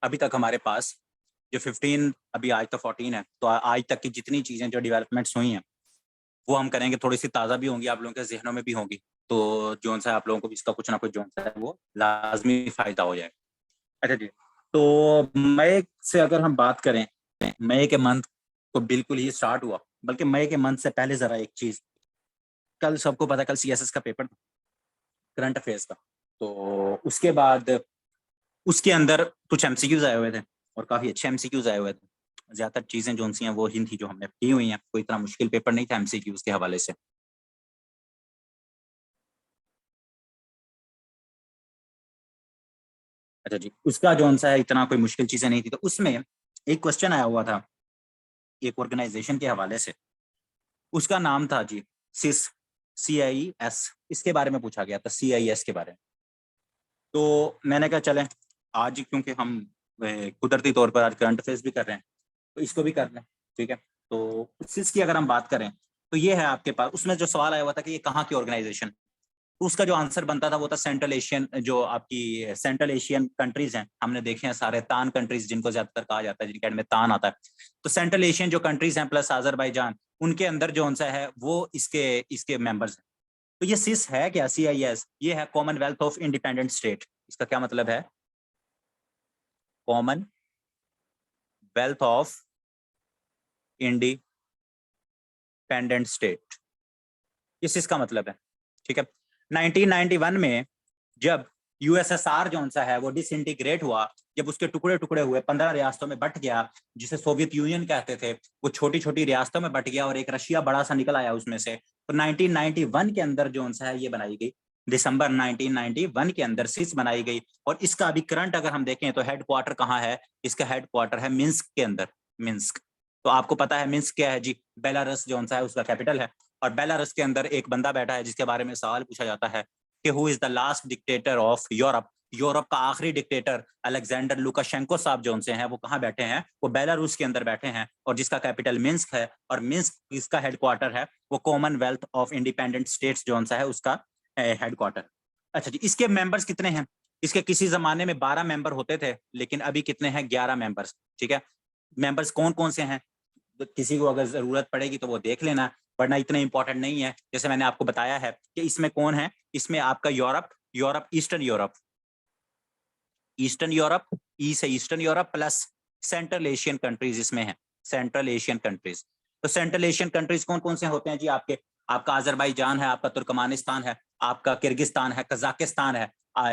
अभी तक हमारे पास जो 15, अभी आज तो 14 है, तो आज तक की जितनी चीज़ें जो डेवलपमेंट्स हुई हैं वो हम करेंगे, थोड़ी सी ताज़ा भी होंगी, आप लोगों के जहनों में भी होंगी। तो जो सा आप लोगों को भी इसका कुछ ना कुछ जो है वो लाजमी फ़ायदा हो जाएगा। अच्छा जी, तो मई से अगर हम बात करें, मई के मंथ तो बिल्कुल ही स्टार्ट हुआ, बल्कि मई के मंथ से पहले ज़रा एक चीज़, कल सबको पता है कल सीएसएस का पेपर था, करंट अफेयर्स का। तो उसके बाद उसके अंदर कुछ एमसीक्यूज आए हुए थे और काफ़ी अच्छे एमसीक्यूज आए हुए थे। ज़्यादातर चीज़ें जो सी हैं वो ही थी जो हमने की हुई हैं, कोई इतना मुश्किल पेपर नहीं था एमसीक्यूज के हवाले से। अच्छा जी, उसका जो सा है इतना कोई मुश्किल चीज़ें नहीं थी। तो उसमें एक क्वेश्चन आया हुआ था एक ऑर्गेनाइजेशन के हवाले से, उसका नाम था जी सिस, CIS। इसके बारे में पूछा गया था, CIS के बारे में। तो मैंने कहा चलें आज, क्योंकि हम कुदरती तौर पर आज करंट अफेयर्स भी कर रहे हैं तो इसको भी कर लें, ठीक है। तो सिस की अगर हम बात करें तो ये है आपके पास, उसमें जो सवाल आया हुआ था कि ये कहाँ की ऑर्गेनाइजेशन, तो उसका जो आंसर बनता था वो था सेंट्रल एशियन, जो आपकी सेंट्रल एशियन कंट्रीज हैं, हमने देखे हैं सारे तान कंट्रीज जिनको ज्यादातर कहा जाता है, जिनके एंड में तान आता है। तो सेंट्रल एशियन जो कंट्रीज हैं प्लस अजरबैजान, उनके अंदर जो सा है वो इसके इसके मेंबर्स हैं। तो ये सिस है क्या, CIS, ये है कॉमनवेल्थ ऑफ इंडिपेंडेंट स्टेट। इसका क्या मतलब है, common wealth of independent state, ये सिस का मतलब है, ठीक है। 1991 में जब USSR जो सा है वो डिसइंटीग्रेट हुआ, जब उसके टुकड़े टुकड़े हुए, 15 रियासतों में बट गया, जिसे सोवियत यूनियन कहते थे, वो छोटी छोटी रियासतों में बट गया और एक रशिया बड़ा सा निकल आया उसमें से। तो 1991 के अंदर जो सा है ये बनाई गई, दिसंबर 1991 के अंदर सिस बनाई गई। और इसका अभी करंट अगर हम देखें तो हेडक्वार्टर कहाँ है, इसका हेडक्वार्टर है मिन्स्क के अंदर, मिन्स्क। तो आपको पता है मिन्स्क क्या है जी, बेलारूस जो सा है उसका कैपिटल है। और बेलारूस के अंदर एक बंदा बैठा है जिसके बारे में सवाल पूछा जाता है कि who is the last dictator of Europe, Europe का आखिरी डिक्टेटर अलेक्जेंडर लुकाशेंको साहब जो से हैं वो कहाँ बैठे हैं, वो बेलारूस के अंदर बैठे हैं और जिसका कैपिटल मिन्स्क है। और मिन्स्क इसका हेडक्वार्टर है, वो कॉमनवेल्थ ऑफ इंडिपेंडेंट स्टेट्स जो सा है उसका हेडक्वार्टर। अच्छा जी, इसके मेंबर्स कितने हैं, इसके किसी जमाने में 12 मेंबर होते थे, लेकिन अभी कितने हैं, 11 मेंबर्स, ठीक है। मेंबर्स कौन कौन से हैं, तो किसी को अगर जरूरत पड़ेगी तो वो देख लेना, वरना इतना इंपॉर्टेंट नहीं है। जैसे मैंने आपको बताया है कि इसमें कौन है, इसमें आपका Europe, Europe eastern Europe, eastern Europe, E से eastern Europe plus central Asian countries इसमें है, सेंट्रल एशियन कंट्रीज। तो सेंट्रल एशियन कंट्रीज कौन कौन से होते हैं जी आपके, आपका अजरबैजान है, आपका तुर्कमानिस्तान है, आपका किर्गिस्तान है, कजाकिस्तान है,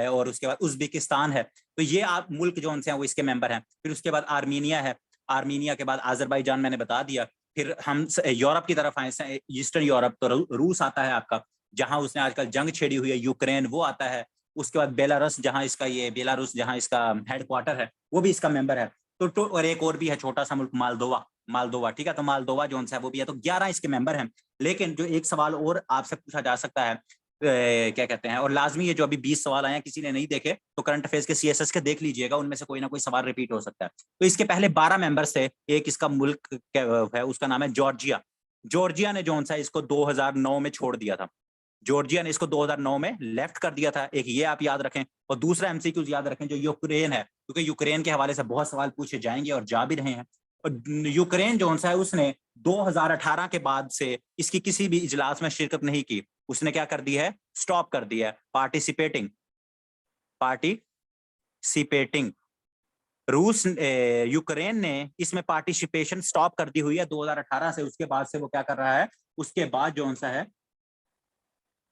और उसके बाद उज्बेकिस्तान है। तो ये आप मुल्क जो हैं वो इसके मेंबर हैं। फिर उसके बाद आर्मीनिया है, आर्मीनिया के बाद अजरबैजान मैंने बता दिया। फिर हम यूरोप की तरफ आए, ईस्टर्न यूरोप, तो रूस आता है आपका, जहां उसने आजकल जंग छेड़ी हुई है, यूक्रेन, वो आता है। उसके बाद बेलारूस, जहां इसका ये बेलारूस जहां इसका हेडक्वार्टर है, वो भी इसका मेंबर है। तो और एक और भी है छोटा सा मुल्क, मालदोवा, मालदोवा, ठीक है। तो मालदोवा जो है वो भी है। तो 11 इसके मेंबर हैं। लेकिन जो एक सवाल और आपसे पूछा जा सकता है, क्या कहते हैं, और लाजमी है, जो अभी 20 सवाल आए हैं, किसी ने नहीं देखे तो करंट अफेयर्स के CSS के देख लीजिएगा, उनमें से कोई ना कोई सवाल रिपीट हो सकता है। तो इसके पहले 12 मेंबर्स थे। एक इसका मुल्क है, उसका नाम है जॉर्जिया। जॉर्जिया ने जो सा इसको 2009 में छोड़ दिया था, जॉर्जिया ने इसको 2009 में लेफ्ट कर दिया था। एक ये आप याद रखें। और दूसरा एमसीक्यूज याद रखें, जो यूक्रेन है, क्योंकि यूक्रेन के हवाले से बहुत सवाल पूछे जाएंगे और जा भी रहे हैं। और यूक्रेन जो सा है उसने 2018 के बाद से इसकी किसी भी इजलास में शिरकत नहीं की। उसने क्या कर दिया है, स्टॉप कर दिया है पार्टिसिपेटिंग, पार्टिसिपेटिंग। यूक्रेन ने इसमें पार्टिसिपेशन स्टॉप कर दी हुई है 2018 से। उसके बाद से वो क्या कर रहा है, उसके बाद जो सा है,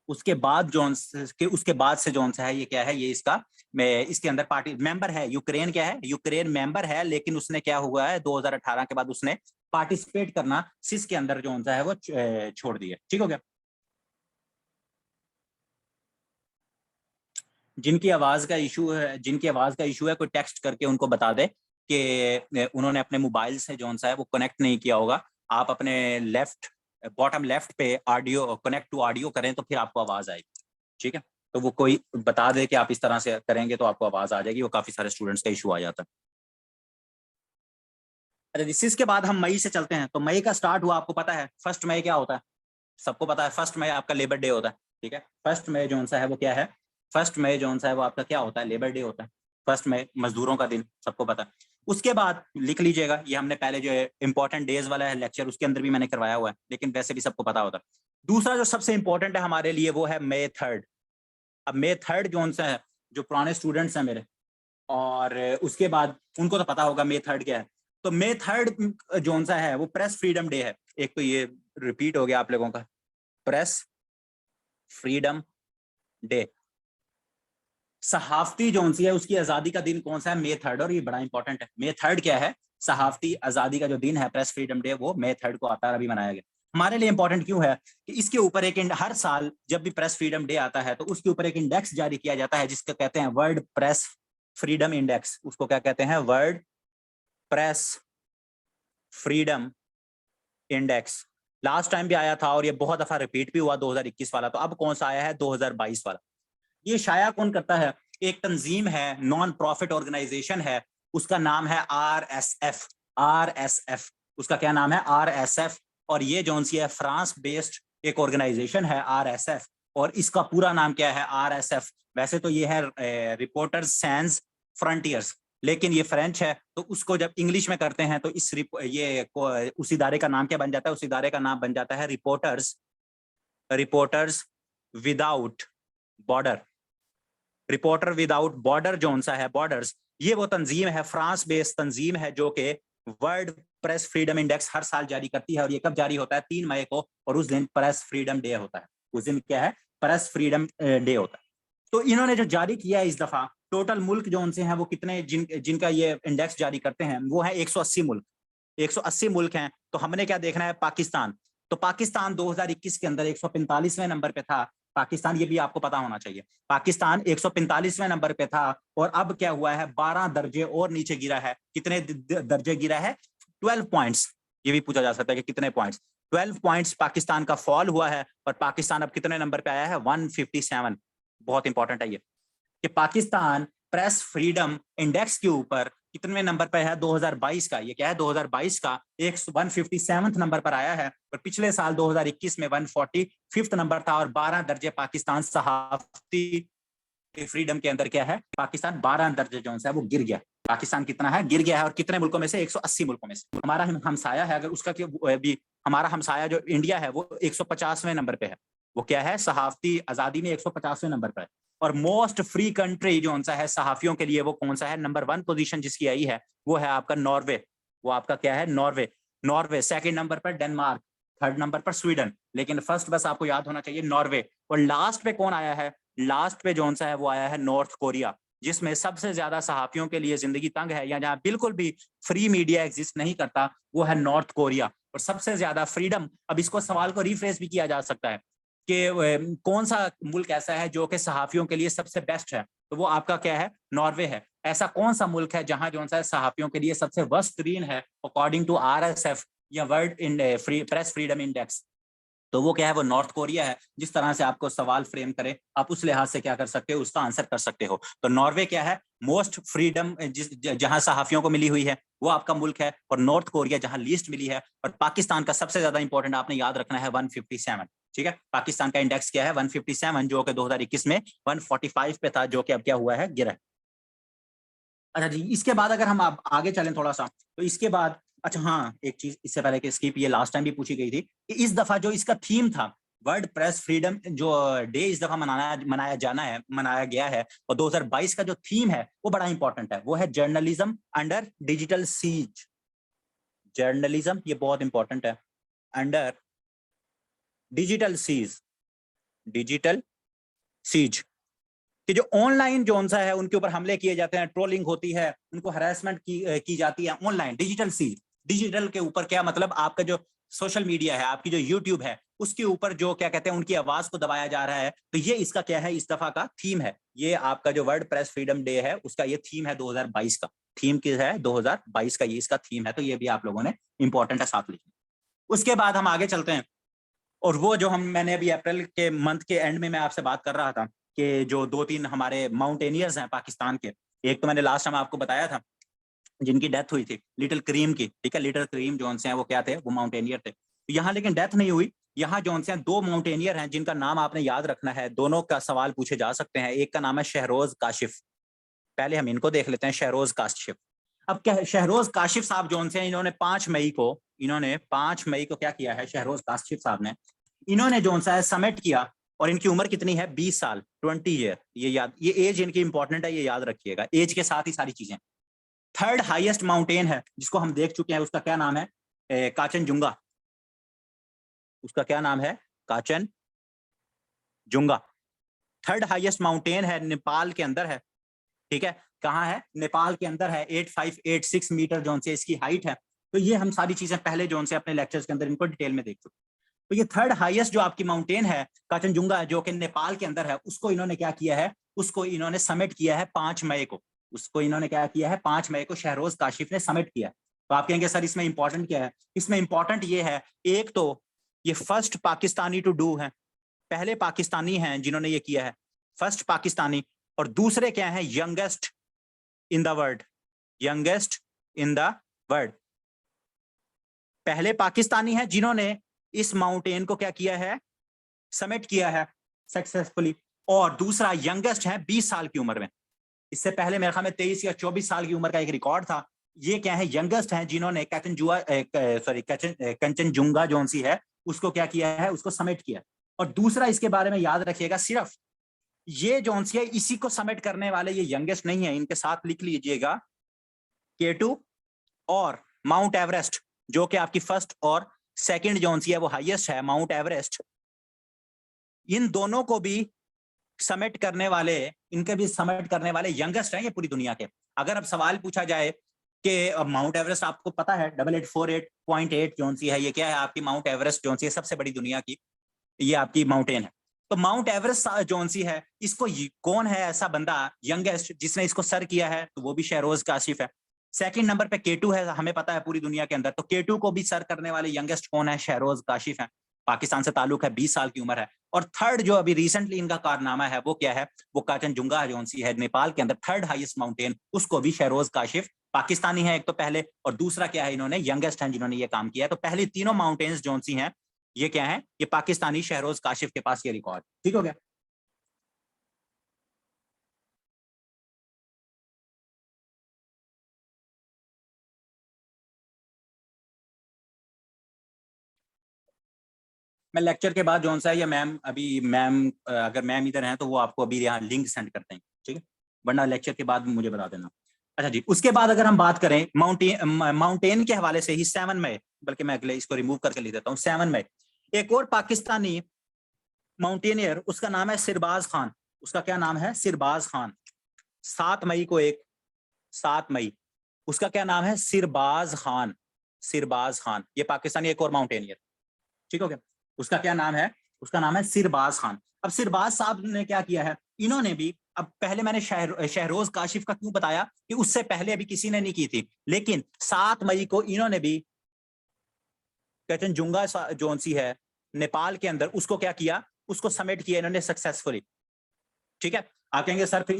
उसके बाद से जो सा है ये क्या है, ये इसका इसके अंदर पार्टी मेंबर है। यूक्रेन क्या है, यूक्रेन मेंबर है, लेकिन उसने क्या हुआ है 2018 के बाद उसने पार्टिसिपेट करना सिस के अंदर जो सा है वो छोड़ दिया। ठीक हो गया। जिनकी आवाज का इशू है, जिनकी आवाज का इशू है, कोई टेक्स्ट करके उनको बता दे कि उन्होंने अपने मोबाइल से जो सा है वो कनेक्ट नहीं किया होगा। आप अपने लेफ्ट, बॉटम लेफ्ट पे ऑडियो कनेक्ट टू ऑडियो करें तो फिर आपको आवाज आएगी, ठीक है। तो वो कोई बता दे कि आप इस तरह से करेंगे तो आपको आवाज आ जाएगी। वो काफी सारे स्टूडेंट्स का इशू आ जाता है। अच्छा, इसके बाद हम मई से चलते हैं। तो मई का स्टार्ट हुआ, आपको पता है 1 मई क्या होता है, सबको पता है 1 मई आपका लेबर डे होता है, ठीक है। 1 मई जो सा है वो क्या है, 1 मई जो सा है वो आपका क्या होता है, लेबर डे होता है। फर्स्ट में मजदूरों का दिन, सबको पता है। उसके बाद लिख लीजिएगा, ये हमने पहले जो इंपॉर्टेंट डेज वाला है लेक्चर, उसके अंदर भी मैंने करवाया हुआ है, लेकिन वैसे भी सबको पता होता है। दूसरा जो सबसे इंपॉर्टेंट है हमारे लिए वो है May 3rd। अब May 3rd जो सा है, जो पुराने स्टूडेंट्स हैं मेरे, और उसके बाद उनको तो पता होगा May 3rd क्या है। तो May 3rd जो सा है वो प्रेस फ्रीडम डे है। एक तो ये रिपीट हो गया आप लोगों का, प्रेस फ्रीडम डे। सहाफती जो सी है उसकी आजादी का दिन कौन सा है? May 3rd। और ये बड़ा इंपॉर्टेंट है, May 3rd क्या है? सहाफती आजादी का जो दिन है, प्रेस फ्रीडम डे, वो May 3rd को आता है, अभी मनाया गया। हमारे लिए इंपॉर्टेंट क्यों है कि इसके ऊपर एक हर साल जब भी प्रेस फ्रीडम डे आता है तो उसके ऊपर एक इंडेक्स जारी किया जाता है जिसको कहते हैं वर्ल्ड प्रेस फ्रीडम इंडेक्स। उसको क्या कहते हैं? World press freedom index. Last time भी आया था और ये बहुत दफा रिपीट भी हुआ, 2021 वाला। तो अब कौन सा आया है? 2022 वाला। ये शाया कौन करता है? एक तंजीम है, नॉन प्रॉफिट ऑर्गेनाइजेशन है, उसका नाम है RSF। RSF उसका क्या नाम है? RSF। और ये जौन सी है फ्रांस बेस्ड एक ऑर्गेनाइजेशन है RSF, और इसका पूरा नाम क्या है? RSF। वैसे तो ये है रिपोर्टर्स सैंस फ्रंटियर्स, लेकिन ये फ्रेंच है, तो उसको जब इंग्लिश में करते हैं तो उस इदारे का नाम क्या बन जाता है? उस इदारे का नाम बन जाता है reporters without border. Reporter without border जो सा है, बॉर्डर्स, ये वो तंजीम है, फ्रांस बेस्ड तंजीम है, जो कि वर्ल्ड प्रेस फ्रीडम इंडेक्स हर साल जारी करती है। और ये कब जारी होता है? 3 मई को, और उस दिन प्रेस फ्रीडम डे होता है। उस दिन क्या है? प्रेस फ्रीडम डे होता है। तो इन्होंने जो जारी किया है इस दफा, टोटल मुल्क जो उनसे हैं वो कितने, जिनका ये इंडेक्स जारी करते हैं, वो है 180 मुल्क। 180 मुल्क हैं। तो हमने क्या देखना है? पाकिस्तान। तो पाकिस्तान 2021 के अंदर 145वें नंबर पे था। पाकिस्तान, ये भी आपको पता होना चाहिए, पाकिस्तान 145वें नंबर पे था, और अब क्या हुआ है? 12 दर्जे और नीचे गिरा है। कितने दर्जे गिरा है? 12 पॉइंट्स। ये भी पूछा जा सकता है कि कितने पॉइंट्स? 12 पॉइंट्स पाकिस्तान का फॉल हुआ है, और पाकिस्तान अब कितने नंबर पे आया है? 157। बहुत इंपॉर्टेंट है ये कि पाकिस्तान प्रेस फ्रीडम इंडेक्स के ऊपर कितने नंबर पर है? 2022 का। ये क्या है? 2022 का 157 नंबर पर आया है, और पिछले साल 2021 में 145 नंबर था, और 12 दर्जे पाकिस्तान सहाफती फ्रीडम के अंदर क्या है? पाकिस्तान 12 दर्जे जो है वो गिर गया। पाकिस्तान कितना है? गिर गया है। और कितने मुल्कों में से? 180 मुल्कों में से। हमारा हमसाया है, अगर उसका भी, हमारा हमसाया जो इंडिया है वो 150वें नंबर पे है। वो क्या है? सहाफती आजादी में 150वें नंबर पर है। और मोस्ट फ्री कंट्री जो सा है सहाफियों के लिए, वो कौन सा है? नंबर 1 पोजीशन जिसकी आई है वो है आपका नॉर्वे। वो आपका क्या है? नॉर्वे। नॉर्वे। सेकंड नंबर पर डेनमार्क, थर्ड नंबर पर स्वीडन, लेकिन फर्स्ट बस आपको याद होना चाहिए नॉर्वे। और लास्ट पे कौन आया है? लास्ट पे जो सा है वो आया है नॉर्थ कोरिया, जिसमें सबसे ज्यादा सहाफियों के लिए जिंदगी तंग है, या जहां बिल्कुल भी फ्री मीडिया एग्जिस्ट नहीं करता, वो है नॉर्थ कोरिया। और सबसे ज्यादा फ्रीडम, अब इसको सवाल को रिफ्रेश भी किया जा सकता है कि कौन सा मुल्क ऐसा है जो कि सहाफियों के लिए सबसे बेस्ट है? तो वो आपका क्या है? नॉर्वे है। ऐसा कौन सा मुल्क है जहां जो सा सहाफियों के लिए सबसे वर्स्ट तरीन है अकॉर्डिंग टू RSF या वर्ल्ड प्रेस फ्रीडम इंडेक्स? तो वो क्या है? वो नॉर्थ कोरिया है। जिस तरह से आपको सवाल फ्रेम करे, आप उस लिहाज से क्या कर सकते हो? उसका आंसर कर सकते हो। तो नॉर्वे क्या है? मोस्ट फ्रीडम जहां सहाफियों को मिली हुई है वो आपका मुल्क है, और नॉर्थ कोरिया जहां लीस्ट मिली है। और पाकिस्तान का सबसे ज्यादा इंपॉर्टेंट आपने याद रखना है 157। ठीक है, पाकिस्तान का इंडेक्स क्या है? 157, जो कि 2021 में 145 पे था, जो कि अब क्या हुआ है? गिरा है। अच्छा जी, इसके बाद अगर हम आगे चलें थोड़ा सा, तो इसके बाद, अच्छा हाँ, एक चीज इससे पहले कि स्किप, ये लास्ट टाइम भी पूछी गई थी कि इस दफा जो इसका थीम था, वर्ल्ड प्रेस फ्रीडम जो डे इस दफा मनाया गया है, और 2022 का जो थीम है वो बड़ा इंपॉर्टेंट है। वो है journalism under digital siege. Journalism, ये बहुत इंपॉर्टेंट है, under digital siege. Digital siege कि जो ऑनलाइन जो सा है उनके ऊपर हमले किए जाते हैं, ट्रोलिंग होती है, उनको हरासमेंट की जाती है ऑनलाइन। डिजिटल सीज, डिजिटल के ऊपर क्या मतलब? आपका जो सोशल मीडिया है, आपकी जो यूट्यूब है, उसके ऊपर जो क्या कहते हैं, उनकी आवाज को दबाया जा रहा है। तो ये इसका क्या है? इस दफा का थीम है। ये आपका जो वर्ल्ड प्रेस फ्रीडम डे है उसका ये थीम है 2022 का। थीम क्या है? 2022 का ये इसका थीम है। तो ये भी आप लोगों ने इंपॉर्टेंट है साथ लिखना। उसके बाद हम आगे चलते हैं, और वो जो मैंने अभी अप्रैल के मंथ के एंड में मैं आपसे बात कर रहा था कि जो 2-3 हमारे माउंटेनियर्स हैं पाकिस्तान के, एक तो मैंने लास्ट टाइम आपको बताया था जिनकी डेथ हुई थी, लिटिल क्रीम की। ठीक है, लिटिल क्रीम जो हैं वो क्या थे? वो माउंटेनियर थे। तो यहाँ लेकिन डेथ नहीं हुई। यहाँ जो हैं 2 माउंटेनियर हैं जिनका नाम आपने याद रखना है। दोनों का सवाल पूछे जा सकते हैं। एक का नाम है शहरोज काशिफ। पहले हम इनको देख लेते हैं, शहरोज काशिफ। अब क्या है, शहरोज काशिफ साहब जोन से इन्होंने 5 मई को क्या किया है, शहरोज काशिफ साहब ने, इन्होंने जोन सा है समिट किया, और इनकी उम्र कितनी है, 20 साल, 20 ईयर। ये एज इनकी इंपॉर्टेंट है, ये याद रखिएगा, एज के साथ ही सारी चीजें। थर्ड हाईएस्ट माउंटेन है जिसको हम देख चुके हैं, उसका क्या नाम है, काचनजुंगा। उसका क्या नाम है, काचनजुंगा। थर्ड हाईएस्ट माउंटेन है, नेपाल के अंदर है, ठीक है। कहाँ है, नेपाल के अंदर है। 8586 मीटर जोन से इसकी हाइट है। तो ये हम सारी चीजें पहले जोन से अपने लेक्चर्स के अंदर इनको डिटेल में देख चुके। तो ये थर्ड हाईएस्ट जो आपकी माउंटेन है काचनजुंगा, जो कि नेपाल के अंदर है, उसको इन्होंने क्या किया है, उसको इन्होंने समिट किया है 5 मई को। उसको इन्होंने क्या किया है, 5 मई को शहरोज काशिफ ने समिट किया है। तो आप कहेंगे सर इसमें इंपॉर्टेंट क्या है, इसमें इंपॉर्टेंट ये है, एक तो ये फर्स्ट पाकिस्तानी टू डू है, पहले पाकिस्तानी हैं जिन्होंने ये किया है, फर्स्ट पाकिस्तानी। और दूसरे क्या है, youngest in the world, youngest in the world. पहले पाकिस्तानी है जिन्होंने इस माउंटेन को क्या किया है, समिट किया है सक्सेसफुली। और दूसरा यंगेस्ट है 20 साल की उम्र में। इससे पहले मेरे ख्याल में 23 या 24 साल की उम्र का एक रिकॉर्ड था। ये क्या है, यंगेस्ट है जिन्होंने कंचनजुंगा जोन सी है उसको क्या किया है, उसको समिट किया। और दूसरा इसके बारे में याद रखिएगा, सिर्फ ये जोन सी है इसी को समिट करने वाले ये यंगेस्ट नहीं है, इनके साथ लिख लीजिएगा K2 और माउंट एवरेस्ट, जो कि आपकी फर्स्ट और सेकंड जोन सी है वो हाईएस्ट है, माउंट एवरेस्ट। इन दोनों को भी समिट करने वाले, इनके भी समिट करने वाले यंगेस्ट हैं ये पूरी दुनिया के। अगर अब सवाल पूछा जाए कि माउंट एवरेस्ट आपको पता है 8848.8 जोन सी है, ये क्या है आपकी माउंट एवरेस्ट जोन सी है, सबसे बड़ी दुनिया की ये आपकी माउंटेन है। तो माउंट एवरेस्ट जोन सी है, इसको कौन है ऐसा बंदा यंगेस्ट जिसने इसको सर किया है, तो वो भी शहरोज काशिफ है। सेकंड नंबर पे K2 है, हमें पता है पूरी दुनिया के अंदर, तो K2 को भी सर करने वाले यंगेस्ट कौन है, शहरोज काशिफ है, पाकिस्तान से ताल्लुक है, 20 साल की उम्र है। और थर्ड जो अभी रिसेंटली इनका कारनामा है वो क्या है, वो काचनजुंगा जोन सी है नेपाल के अंदर, थर्ड हाईएस्ट माउंटेन, उसको भी शहरोज काशिफ, पाकिस्तानी है एक तो पहले, और दूसरा क्या है, इन्होंने यंगेस्ट हैं जिन्होंने ये काम किया है। तो पहली तीनों माउंटेन्स जोन सी हैं ये क्या है, ये पाकिस्तानी शहरोज काशिफ के पास ये रिकॉर्ड, ठीक हो गया। मैं लेक्चर के बाद जोन सा है, या मैम अभी मैम अगर मैम इधर हैं तो वो आपको अभी यहाँ लिंक सेंड करते हैं, ठीक है, वरना लेक्चर के बाद मुझे बता देना। अच्छा जी, उसके बाद अगर हम बात करें माउंटेन के हवाले से ही 7 मई, बल्कि मैं अगले इसको रिमूव करके लिख देता हूँ, 7 मई एक और पाकिस्तानी माउंटेनियर, उसका नाम है सिरबाज खान। उसका क्या नाम है, सिरबाज खान। 7 मई को एक, 7 मई, उसका क्या नाम है, सिरबाज खान। सिरबाज खान ये पाकिस्तानी एक और माउंटेनियर, ठीक हो गया। उसका क्या नाम है, उसका नाम है सिरबाज खान। अब सिरबाज साहब ने क्या किया है, इन्होंने भी, अब पहले मैंने शहरोज काशिफ का क्यों बताया कि उससे पहले अभी किसी ने नहीं की थी, लेकिन 7 मई को इन्होंने भी काचनजुंगा जोन सी है नेपाल के अंदर, उसको क्या किया, उसको समिट किया इन्होंने सक्सेसफुली, ठीक है। आप कहेंगे सर फिर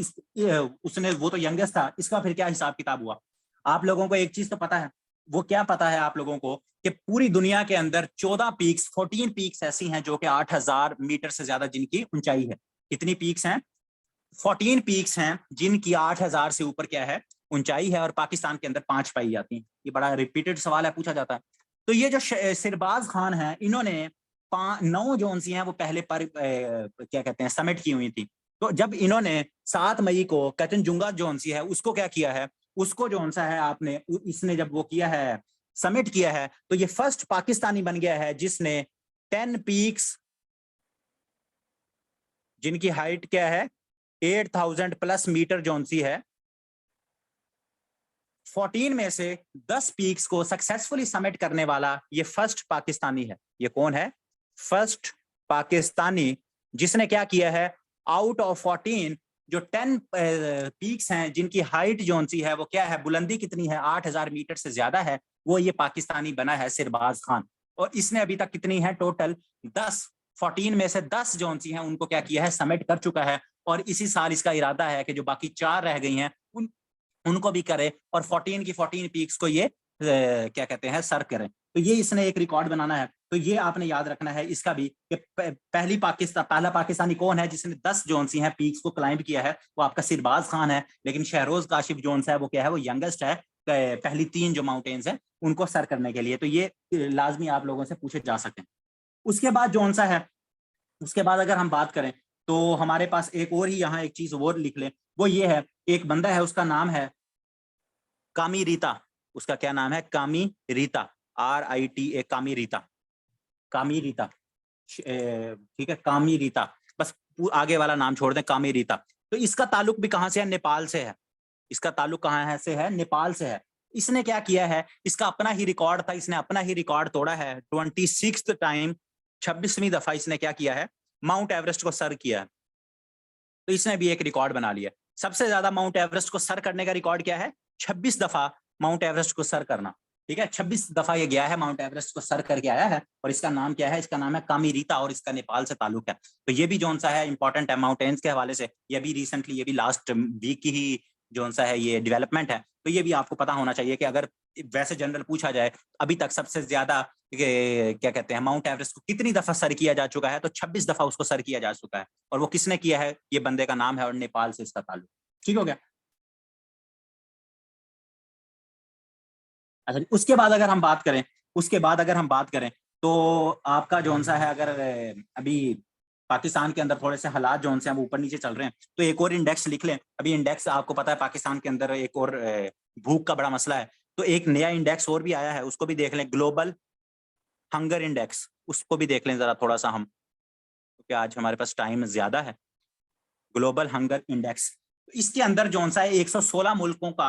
उसने, वो तो यंगेस्ट था, इसका फिर क्या हिसाब किताब हुआ। आप लोगों को एक चीज तो पता है, वो क्या पता है आप लोगों को, कि पूरी दुनिया के अंदर 14 पीक्स ऐसी हैं जो कि 8000 मीटर से ज्यादा जिनकी ऊंचाई है। कितनी पीक्स हैं, 14 पीक्स हैं जिनकी 8000 से ऊपर क्या है, ऊंचाई है, और पाकिस्तान के अंदर 5 पाई जाती हैं। ये बड़ा रिपीटेड सवाल है, पूछा जाता है। तो ये जो सिरबाज खान है, इन्होंने 9 जोन सी हैं वो पहले पर क्या कहते हैं समिट की हुई थी। तो जब इन्होंने 7 मई को काचनजुंगा जोन सी है उसको क्या किया है, उसको जोन सा है आपने, इसने जब वो किया है, समिट किया है, तो ये फर्स्ट पाकिस्तानी बन गया है जिसने 10 पीक्स जिनकी हाइट क्या है 8000 प्लस मीटर जोन सी है, 14 में से 10 पीक्स को सक्सेसफुली समिट करने वाला ये फर्स्ट पाकिस्तानी है। ये कौन है, फर्स्ट पाकिस्तानी जिसने क्या किया है, आउट ऑफ 14 जो 10 पीक्स हैं जिनकी हाइट जोन सी है वो क्या है, बुलंदी कितनी है, 8000 मीटर से ज्यादा है, वो ये पाकिस्तानी बना है सिरबाज खान। और इसने अभी तक कितनी है टोटल 10, 14 में से 10 जोन सी हैं उनको क्या किया है, समिट कर चुका है। और इसी साल इसका इरादा है कि जो बाकी 4 रह गई हैं उनको भी करे, और 14 की 14 पीक्स को ये क्या कहते हैं सर करें। तो ये इसने एक रिकॉर्ड बनाना है। तो ये आपने याद रखना है इसका भी कि पहला पाकिस्तानी कौन है जिसने 10 जोन सी हैं पीक्स को क्लाइंब किया है, वो आपका सिरबाज खान है। लेकिन शहरोज काशिफ जोन सा है वो क्या है, वो यंगेस्ट है पहली 3 जो माउंटेन्स है उनको सर करने के लिए। तो ये लाजमी आप लोगों से पूछे जा सकते हैं। उसके बाद जोन सा है, उसके बाद अगर हम बात करें तो हमारे पास एक और ही यहाँ एक चीज और लिख लें, वो ये है, एक बंदा है उसका नाम है कामी रीता। उसका क्या नाम है, कामी रीता, RITA, कामी रीता, कामी रीता, ठीक है, कामी रीता, बस आगे वाला नाम छोड़ दें, कामी रीता। तो इसका ताल्लुक भी कहां से है, नेपाल से है। इसका ताल्लुक कहां है से है, नेपाल से है। इसने क्या किया है, इसका अपना ही रिकॉर्ड था, इसने अपना ही रिकॉर्ड तोड़ा है। 26th टाइम, 26वीं दफा इसने क्या किया है, माउंट एवरेस्ट को सर किया है। तो इसने भी एक रिकॉर्ड बना लिया। सबसे ज्यादा माउंट एवरेस्ट को सर करने का रिकॉर्ड क्या है, 26 दफा माउंट एवरेस्ट को सर करना। ठीक है, 26 दफा ये गया है माउंट एवरेस्ट को सर करके आया है। और इसका नाम क्या है, इसका नाम है कामी रीता, और इसका नेपाल से ताल्लुक है। तो ये भी जोन सा है इंपॉर्टेंट है माउंटेन्स के हवाले से। ये भी रिसेंटली, ये भी लास्ट वीक की ही जोन सा है ये डेवलपमेंट है। तो ये भी आपको पता होना चाहिए कि अगर वैसे जनरल पूछा जाए अभी तक सबसे ज्यादा क्या कहते हैं माउंट एवरेस्ट को कितनी दफा सर किया जा चुका है, तो 26 दफा उसको सर किया जा चुका है। और वो किसने किया है, ये बंदे का नाम है, और नेपाल से इसका ताल्लुक। ठीक हो गया। अच्छा, उसके बाद अगर हम बात करें, उसके बाद अगर हम बात करें तो आपका जोन सा है, अगर अभी पाकिस्तान के अंदर थोड़े से हालात जोन से हम ऊपर नीचे चल रहे हैं, तो एक और इंडेक्स लिख लें। अभी इंडेक्स आपको पता है पाकिस्तान के अंदर एक और भूख का बड़ा मसला है, तो एक नया इंडेक्स और भी आया है, उसको भी देख लें, ग्लोबल हंगर इंडेक्स। उसको भी देख लें जरा थोड़ा सा हम, क्योंकि आज हमारे पास टाइम ज्यादा है। ग्लोबल हंगर इंडेक्स, इसके अंदर जोन सा है 116 मुल्कों का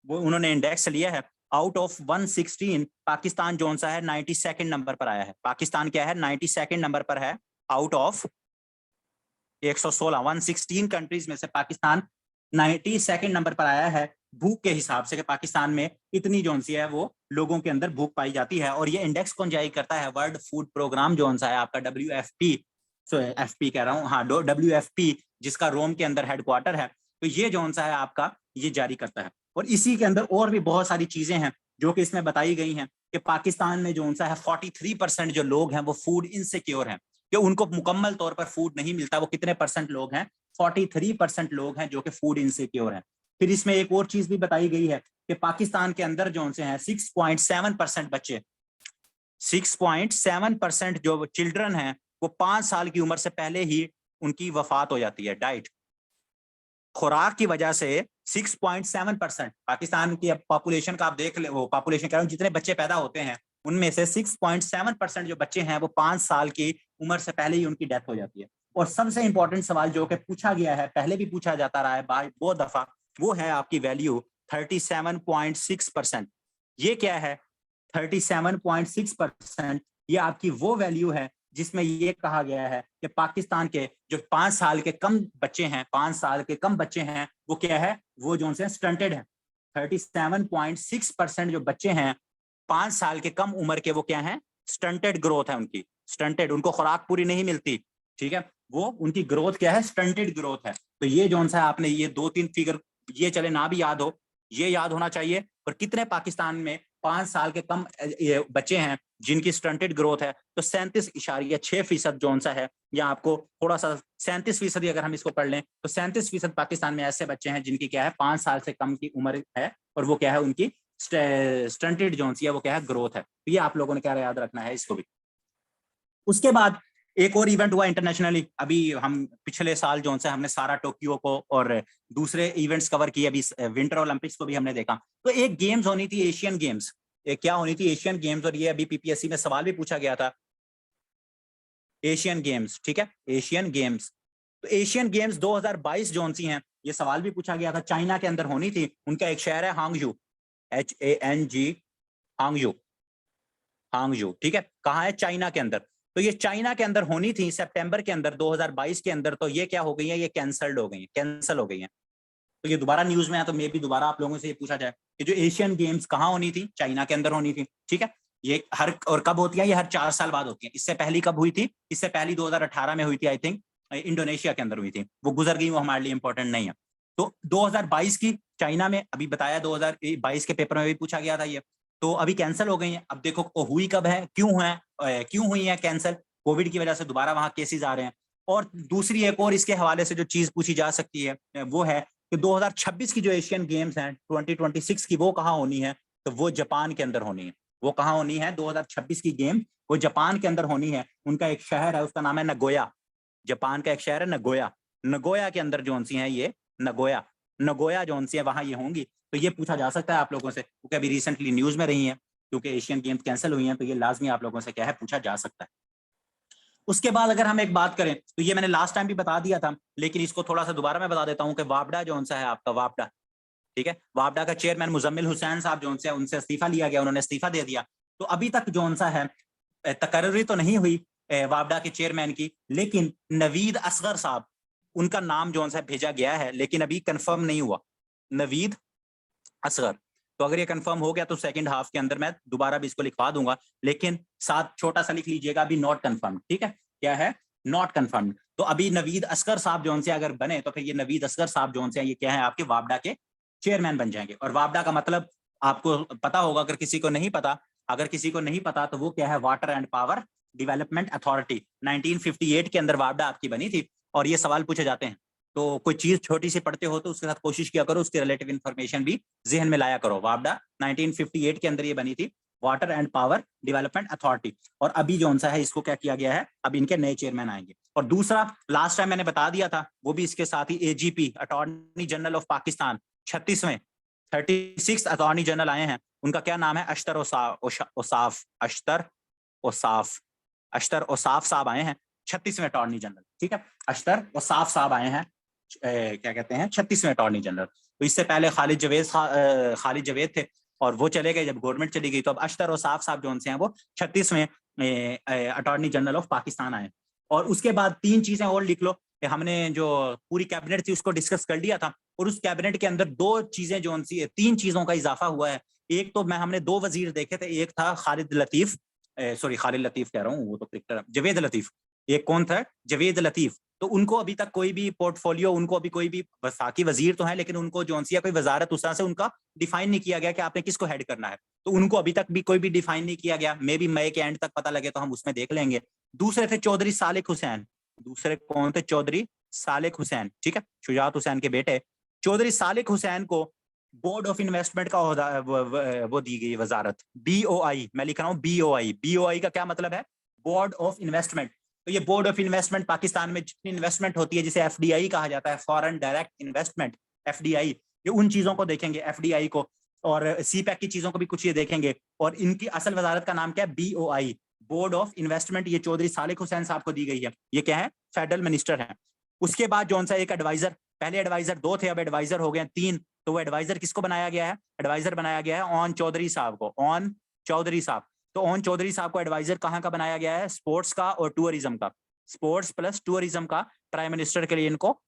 वो उन्होंने इंडेक्स लिया है। आउट ऑफ 116 पाकिस्तान जोन सा है 92nd नंबर पर आया है। पाकिस्तान क्या है, 92nd नंबर पर है। आउट ऑफ 116 कंट्रीज में से पाकिस्तान 92nd नंबर पर आया है भूख के हिसाब से, कि पाकिस्तान में इतनी जोन सी है वो लोगों के अंदर भूख पाई जाती है। और ये इंडेक्स कौन जारी करता है, वर्ल्ड फूड प्रोग्राम जोन सा है आपका, WFP, FP कह रहा हूँ, हाँ, WFP, जिसका रोम के अंदर हेडक्वार्टर है। तो ये जोन सा है आपका, ये जारी करता है। और इसी के अंदर और भी बहुत सारी चीजें हैं जो कि इसमें बताई गई हैं कि पाकिस्तान में जोन सा है 43% जो लोग हैं वो फूड इनसिक्योर हैं, कि उनको मुकम्मल तौर पर फूड नहीं मिलता। वो कितने परसेंट लोग हैं, 43% लोग हैं जो कि फूड इनसिक्योर हैं। फिर इसमें एक और चीज भी बताई गई है कि पाकिस्तान के अंदर जोन से हैं 6.7% बच्चे, 6.7% जो चिल्ड्रन हैं वो 5 साल की उम्र से पहले ही उनकी वफात हो जाती है। डाइट, खुराक की वजह से 6.7% पाकिस्तान की पॉपुलेशन का आप देख ले, वो पॉपुलेशन कह रहा हूँ, जितने बच्चे पैदा होते हैं उनमें से 6.7% जो बच्चे हैं वो 5 साल की उम्र से पहले ही उनकी डेथ हो जाती है। और सबसे इंपॉर्टेंट सवाल जो कि पूछा गया है, पहले भी पूछा जाता रहा है बहुत दफा, वो है आपकी वैल्यू 37.6%। ये क्या है, 37.6%, ये आपकी वो वैल्यू है जिसमें ये कहा गया है कि पाकिस्तान के जो 5 साल के कम बच्चे हैं, 5 साल के कम बच्चे हैं, वो क्या है, वो जो से स्टंटेड है। 37.6% जो बच्चे हैं 5 साल के कम उम्र के, वो क्या है, स्टंटेड ग्रोथ है उनकी, स्टंटेड, उनको खुराक पूरी नहीं मिलती। ठीक है, वो उनकी ग्रोथ क्या है, स्टंटेड ग्रोथ है। तो ये जो सा आपने ये 2-3 फिगर, ये चले ना भी याद हो, ये याद होना चाहिए। और कितने पाकिस्तान में 5 साल के कम बच्चे हैं जिनकी स्टंटेड ग्रोथ है, तो 37.6% जोन सा है, या आपको थोड़ा सा 37% अगर हम इसको पढ़ लें तो 37% पाकिस्तान में ऐसे बच्चे हैं जिनकी क्या है 5 साल से कम की उम्र है, और वो क्या है, उनकी स्टंटेड जोन सी है, वो क्या है, ग्रोथ है। तो ये आप लोगों ने क्या याद रखना है इसको भी। उसके बाद एक और इवेंट हुआ इंटरनेशनली, अभी हम पिछले साल जोन से हमने सारा टोक्यो को और दूसरे इवेंट्स कवर किए, अभी विंटर ओलंपिक्स को भी हमने देखा। तो एक गेम्स होनी थी, एशियन गेम्स, क्या होनी थी, एशियन गेम्स। और ये अभी PPSC में सवाल भी पूछा गया था, एशियन गेम्स। ठीक है, एशियन गेम्स, तो एशियन गेम्स 2022 जोन सी हैं, ये सवाल भी पूछा गया था, चाइना के अंदर होनी थी। उनका एक शहर है हांगजू, HANG, हांगजू, हांगजू। ठीक है, कहाँ है, चाइना के अंदर। तो ये चाइना के अंदर होनी थी सितंबर के अंदर 2022 के अंदर। तो ये क्या हो गई है, ये कैंसल्ड हो गई है, कैंसिल हो गई है। तो ये दोबारा न्यूज में है, तो मे भी दोबारा आप लोगों से ये पूछा जाए कि जो एशियन गेम्स कहाँ होनी थी, चाइना के अंदर होनी थी। ठीक है, ये हर, और कब होती है, ये हर 4 साल बाद होती है। इससे पहली कब हुई थी, इससे पहली 2018 में हुई थी, आई थिंक इंडोनेशिया के अंदर हुई थी, वो गुजर गई, वो हमारे लिए इंपॉर्टेंट नहीं है। तो 2022 की चाइना में, अभी बताया 2022 के पेपर में भी पूछा गया था ये। तो अभी कैंसिल हो गई हैं। अब देखो हुई कब है, क्यों हुई है कैंसिल? कोविड की वजह से दोबारा वहां केसेस आ रहे हैं। और दूसरी एक और इसके हवाले से जो चीज पूछी जा सकती है वो है कि 2026 की जो एशियन गेम्स हैं 2026 की, वो कहाँ होनी है? तो वो जापान के अंदर होनी है। वो कहाँ होनी है? 2026 की गेम वो जापान के अंदर होनी है। उनका एक शहर है, उसका नाम है नगोया। जापान का एक शहर है नगोया। नगोया के अंदर जोन सी है ये, नगोया नगोया जोन सी है, वहां ये होंगी। तो ये पूछा जा सकता है आप लोगों से, क्योंकि अभी रिसेंटली न्यूज में रही है, क्योंकि एशियन गेम्स कैंसिल हुई हैं, तो ये लाजमी आप लोगों से क्या है पूछा जा सकता है। उसके बाद अगर हम एक बात करें तो ये मैंने लास्ट टाइम भी बता दिया था, लेकिन इसको थोड़ा सा दोबारा मैं बता देता हूँ कि वापडा जो सा है आपका, वापडा, ठीक है, वापडा का चेयरमैन मुजम्मिल हुसैन साहब जो से उनसे इस्तीफा लिया गया, उन्होंने इस्तीफा दे दिया। तो अभी तक जो सा है तकर्री तो नहीं हुई वापडा के चेयरमैन की, लेकिन नवीद असगर साहब, उनका नाम जो सा भेजा गया है, लेकिन अभी कंफर्म नहीं हुआ, नवीद असगर। तो अगर ये कंफर्म हो गया तो सेकंड हाफ के अंदर मैं दोबारा भी इसको लिखवा दूंगा, लेकिन साथ छोटा सा लिख लीजिएगा अभी नॉट कंफर्म, ठीक है, क्या है, नॉट कंफर्म। तो अभी नवीद असगर साहब जो से अगर बने तो फिर ये नवीद असगर साहब जो से ये क्या है आपके वापडा के चेयरमैन बन जाएंगे। और वापडा का मतलब आपको पता होगा, अगर किसी को नहीं पता, तो वो क्या है, water and power development authority 1958 के अंदर वापडा आपकी बनी थी। और ये सवाल पूछे जाते हैं, तो कोई चीज छोटी सी पढ़ते हो तो उसके साथ कोशिश किया करो उसके रिलेटिव इन्फॉर्मेशन भी जहन में लाया करो। वापडा 1958 के अंदर ये बनी थी, water and power development authority. और अभी जो सा है इसको क्या किया गया है, अब इनके नए चेयरमैन आएंगे। और दूसरा लास्ट टाइम मैंने बता दिया था, वो भी इसके साथ ही AGP attorney general of Pakistan 36 attorney general आए हैं। उनका क्या नाम है, अख्तर ओसाफ, अख्तर ओसाफ साहब आए हैं 36वें अटॉर्नी जनरल, ठीक है, अख्तर ओसाफ साहब आए हैं क्या कहते हैं 36वें अटॉर्नी जनरल। तो इससे पहले खालिद जवेद थे, और वो चले गए जब गवर्नमेंट चली गई, तो अब अख्तर ओसाफ साहब जो हैं वो 36वें अटॉर्नी जनरल ऑफ पाकिस्तान आए। और उसके बाद तीन चीजें और लिख लो कि हमने जो पूरी कैबिनेट थी उसको डिस्कस कर लिया था, और उस कैबिनेट के अंदर दो चीजें जो सी, तीन चीजों का इजाफा हुआ है। एक तो हमने दो वजीर देखे थे, एक था खालिद लतीफ, खालिद लतीफ कह रहा हूँ, वो तो क्रिकेटर, जवेद लतीफ। एक कौन था, जवेद लतीफ। तो उनको अभी तक कोई भी पोर्टफोलियो, उनको अभी कोई भी, वफाकी वजीर तो है लेकिन उनको जो सी कोई वजारत उस तरह से उनका डिफाइन नहीं किया गया कि आपने किसको हेड करना है। तो उनको अभी तक भी कोई भी डिफाइन नहीं किया गया, मे बी मई के एंड तक पता लगे तो हम उसमें देख लेंगे। दूसरे थे चौधरी सालिक हुसैन। दूसरे कौन थे, चौधरी सालिक हुसैन, ठीक है, शुजात हुसैन के बेटे। चौधरी सालिक हुसैन को बोर्ड ऑफ इन्वेस्टमेंट का वो दी गई वजारत, BOI, मैं लिख रहा हूँ BOI। BOI का क्या मतलब है, बोर्ड ऑफ इन्वेस्टमेंट। तो ये बोर्ड ऑफ इन्वेस्टमेंट पाकिस्तान में जितनी इन्वेस्टमेंट होती है, जिसे FDI कहा जाता है, फॉरेन डायरेक्ट इन्वेस्टमेंट, FDI, ये उन चीजों को देखेंगे, FDI को, और CPEC की चीजों को भी कुछ ये देखेंगे। और इनकी असल वजारत का नाम क्या है, BOI, बोर्ड ऑफ इन्वेस्टमेंट। ये चौधरी सालिक हुसैन साहब को दी गई है, ये क्या है, फेडरल मिनिस्टर है। उसके बाद जो सा एक एडवाइजर, पहले एडवाइजर 2 थे, अब एडवाइजर हो गए 3। तो वो एडवाइजर किसको बनाया गया है, एडवाइजर बनाया गया है ओन चौधरी साहब को, ओन चौधरी साहब। तो ओन चौधरी साहब को एडवाइजर कहाँ का बनाया गया है, स्पोर्ट्स का और टूरिज्म का, स्पोर्ट्स प्लस टूरिज्म का प्राइम मिनिस्टर के लिए इनको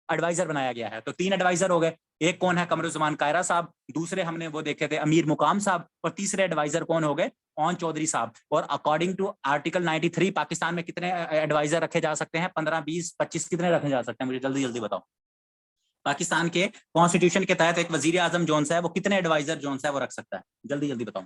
एडवाइजर बनाया गया है। तो 3 एडवाइजर हो गए। एक कौन है, कमरुज़्ज़मान कायरा साहब, दूसरे हमने वो देखे थे अमीर मुकाम साहब, और तीसरे एडवाइजर कौन हो गए, ओन चौधरी साहब। और अकॉर्डिंग टू आर्टिकल 93 पाकिस्तान में कितने एडवाइजर रखे जा सकते हैं, 15, 20, 25 कितने रखे जा सकते हैं, मुझे जल्दी जल्दी बताओ। पाकिस्तान के कॉन्स्टिट्यूशन के तहत एक वजीर आजम जोन सा है वो कितने एडवाइजर जोन सा है वो रख सकता है, जल्दी जल्दी बताओ।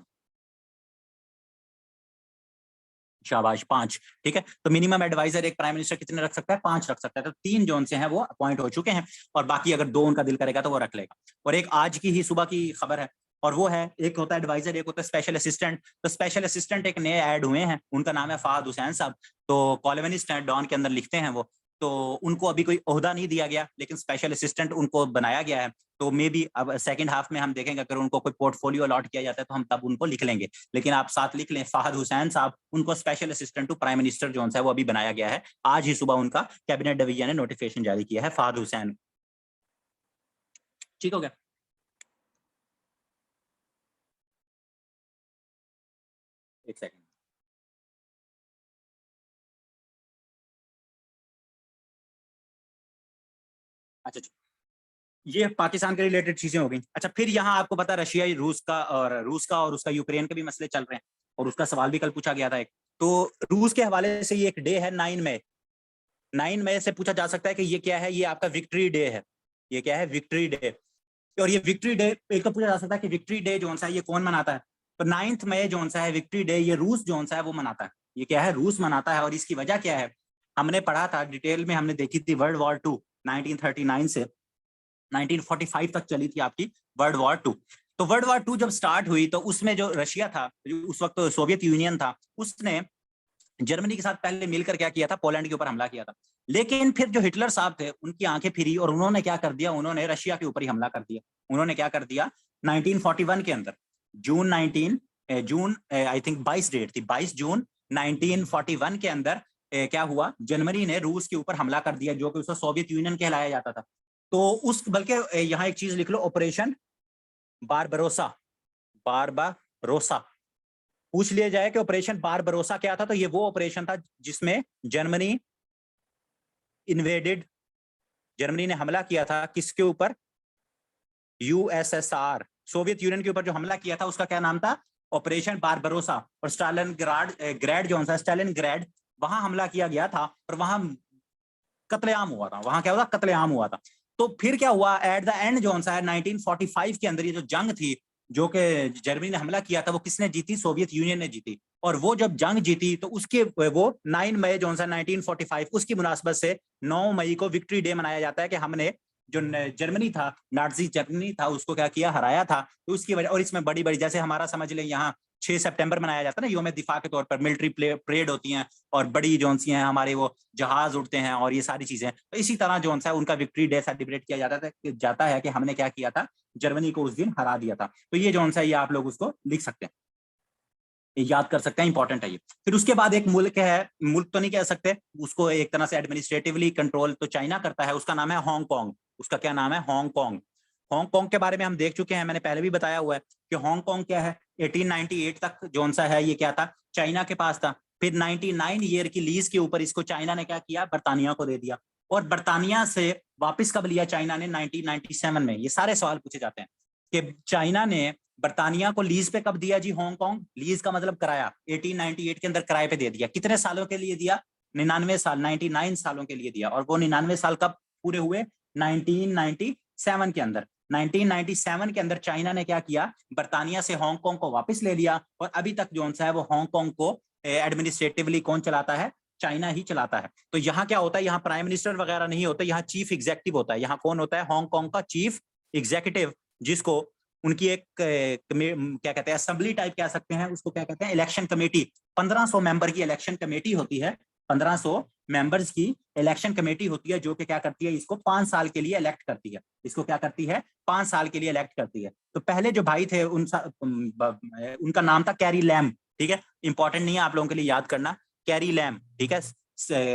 शाबाश, 5, ठीक है। तो मिनिमम एडवाइजर एक प्राइम मिनिस्टर कितने रख सकता है, 5 रख सकता है। तो 3 जोन से हैं वो अपॉइंट हो चुके हैं, और बाकी अगर 2 उनका दिल करेगा तो वो रख लेगा। और एक आज की ही सुबह की खबर है, और वो है, एक होता है एडवाइजर, एक होता है स्पेशल असिस्टेंट। तो स्पेशल असिस्टेंट एक नए ऐड हुए हैं, उनका नाम है फहद हुसैन साहब। तो कॉलमनिस्ट हैं, डॉन के अंदर लिखते हैं वो। तो उनको अभी कोई ओहदा नहीं दिया गया, लेकिन स्पेशल असिस्टेंट उनको बनाया गया है। तो मे बी अब सेकंड हाफ में हम देखेंगे, अगर उनको कोई पोर्टफोलियो अलॉट किया जाता है तो हम तब उनको लिख लेंगे। लेकिन आप साथ लिख लें, फहद हुसैन साहब, उनको special assistant to prime minister जो है वो अभी बनाया गया है। आज ही सुबह उनका कैबिनेट डिवीजन ने नोटिफिकेशन जारी किया है, फहद हुसैन। ठीक हो गया। एक सेकंड। अच्छा, ये पाकिस्तान के रिलेटेड चीजें हो गई। अच्छा, फिर यहाँ आपको पता, रशिया रूस का और उसका यूक्रेन के भी मसले चल रहे हैं, और उसका सवाल भी कल पूछा गया था एक। तो रूस के हवाले से ये एक डे है 9 मई। 9 मई से पूछा जा सकता है कि ये क्या है, ये आपका विक्ट्री डे है। ये क्या है, विक्ट्री डे। और ये विक्ट्री डे, एक तो पूछा जा सकता है कि विक्ट्री डे जो सा ये कौन मनाता है। तो 9 मई जो सा है विक्ट्री डे, ये रूस जो सा है वो मनाता है। ये क्या है, रूस मनाता है। और इसकी वजह क्या है, हमने पढ़ा था डिटेल में, हमने देखी थी वर्ल्ड वॉर 2 1939 से 1945 तक चली थी आपकी वर्ल्ड वॉर 2। तो वर्ल्ड वॉर 2 जब स्टार्ट हुई तो उसमें जो रशिया था, जो उस वक्त सोवियत यूनियन था, उसने जर्मनी के साथ पहले मिलकर क्या किया था, पोलैंड के ऊपर हमला किया था। लेकिन फिर जो हिटलर साहब थे उनकी आंखें फिरी और उन्होंने क्या कर दिया, उन्होंने रशिया के ऊपर ही हमला कर दिया। उन्होंने क्या कर दिया 1941 के अंदर, जून आई थिंक 22 डेट थी, 22 जून 1941 के अंदर क्या हुआ, जर्मनी ने रूस के ऊपर हमला कर दिया, जो कि उसको सोवियत यूनियन कहलाया जाता था। तो उस बल्कि यहाँ एक चीज लिख लो, ऑपरेशन बारबरोसा। बारबारोसा पूछ लिया जाए कि ऑपरेशन बारबरोसा क्या था, तो ये वो ऑपरेशन था जिसमें जर्मनी इन्वेडेड, जर्मनी ने हमला किया था किसके ऊपर, यूएसएसआर, सोवियत यूनियन के ऊपर जो हमला किया था उसका क्या नाम था, ऑपरेशन बारबरोसा। और स्टालिनग्राड जो सा स्टालिनग्राड, वहां हमला किया गया था और वहां कत्लेआम हुआ था। वहां क्या हुआ, कत्लेआम हुआ था। तो फिर क्या हुआ, एट द एंड जो सा है 1945 के अंदर ये जो जंग थी, जो कि जर्मनी ने हमला किया था, वो किसने जीती, सोवियत यूनियन ने जीती। और वो जब जंग जीती तो उसके वो 9 मई जो सा 1945, उसकी मुनासबत से 9 मई को विक्ट्री डे मनाया जाता है कि हमने जो जर्मनी था, नाजी जर्मनी था, उसको क्या किया, हराया था। तो उसकी वजह, और इसमें बड़ी बड़ी, जैसे हमारा समझ लें यहाँ 6 सितंबर मनाया जाता है ना, यौम दिफा के तौर पर, मिलिट्री परेड होती हैं और बड़ी जो सी हैं हमारे वो जहाज उड़ते हैं और ये सारी चीजें। तो इसी तरह जो सा उनका विक्ट्री डे सेलिब्रेट किया जाता है कि हमने क्या किया था, जर्मनी को उस दिन हरा दिया था। तो ये जो सा ये आप लोग उसको लिख सकते हैं, याद कर सकते हैं, इंपॉर्टेंट है ये। फिर उसके बाद एक मुल्क है, मुल्क तो नहीं कह सकते उसको, एक तरह से एडमिनिस्ट्रेटिवली कंट्रोल तो चाइना करता है, उसका नाम है हांगकांग। उसका क्या नाम है, हांगकांग। हांगकांग के बारे में हम देख चुके हैं, मैंने पहले भी बताया हुआ है कि हांगकांग क्या है, 1898 तक जो सा है ये क्या था, चाइना के पास था। फिर 99 ईयर की लीज के ऊपर इसको चाइना ने क्या किया, बर्तानिया को दे दिया। और बर्तानिया से वापस कब लिया चाइना ने, 1997 में। ये सारे सवाल पूछे जाते हैं कि चाइना ने बर्तानिया को लीज पे कब दिया जी, हांगकांग, लीज का मतलब किराया, 1898 के अंदर किराए पे दे दिया। कितने सालों के लिए दिया, 99 साल, 99 सालों के लिए दिया। और वो 99 साल कब पूरे हुए, 1997 के अंदर। 1997 के अंदर चाइना ने क्या किया, बर्तानिया से हांगकांग को वापस ले लिया। और अभी तक जो सा है वो हांगकांग को एडमिनिस्ट्रेटिवली कौन चलाता है, चाइना ही चलाता है। तो यहाँ क्या होता है, यहाँ प्राइम मिनिस्टर वगैरह नहीं होता, यहाँ चीफ एग्जीक्यूटिव होता है। यहाँ कौन होता है, हांगकांग का चीफ एग्जीक्यूटिव, जिसको उनकी एक क्या कहते हैं, असेंबली टाइप कह सकते हैं उसको, क्या कहते हैं, इलेक्शन कमेटी। 1500 मेंबर की इलेक्शन कमेटी होती है, 1500 मेंबर्स की इलेक्शन कमेटी होती है, जो कि क्या करती है, इसको 5 साल के लिए इलेक्ट करती है। इसको क्या करती है, 5 साल के लिए इलेक्ट करती है। तो पहले जो भाई थे उनका नाम था कैरी लैम। ठीक है, इंपॉर्टेंट नहीं है आप लोगों के लिए याद करना, कैरी लैम। ठीक है,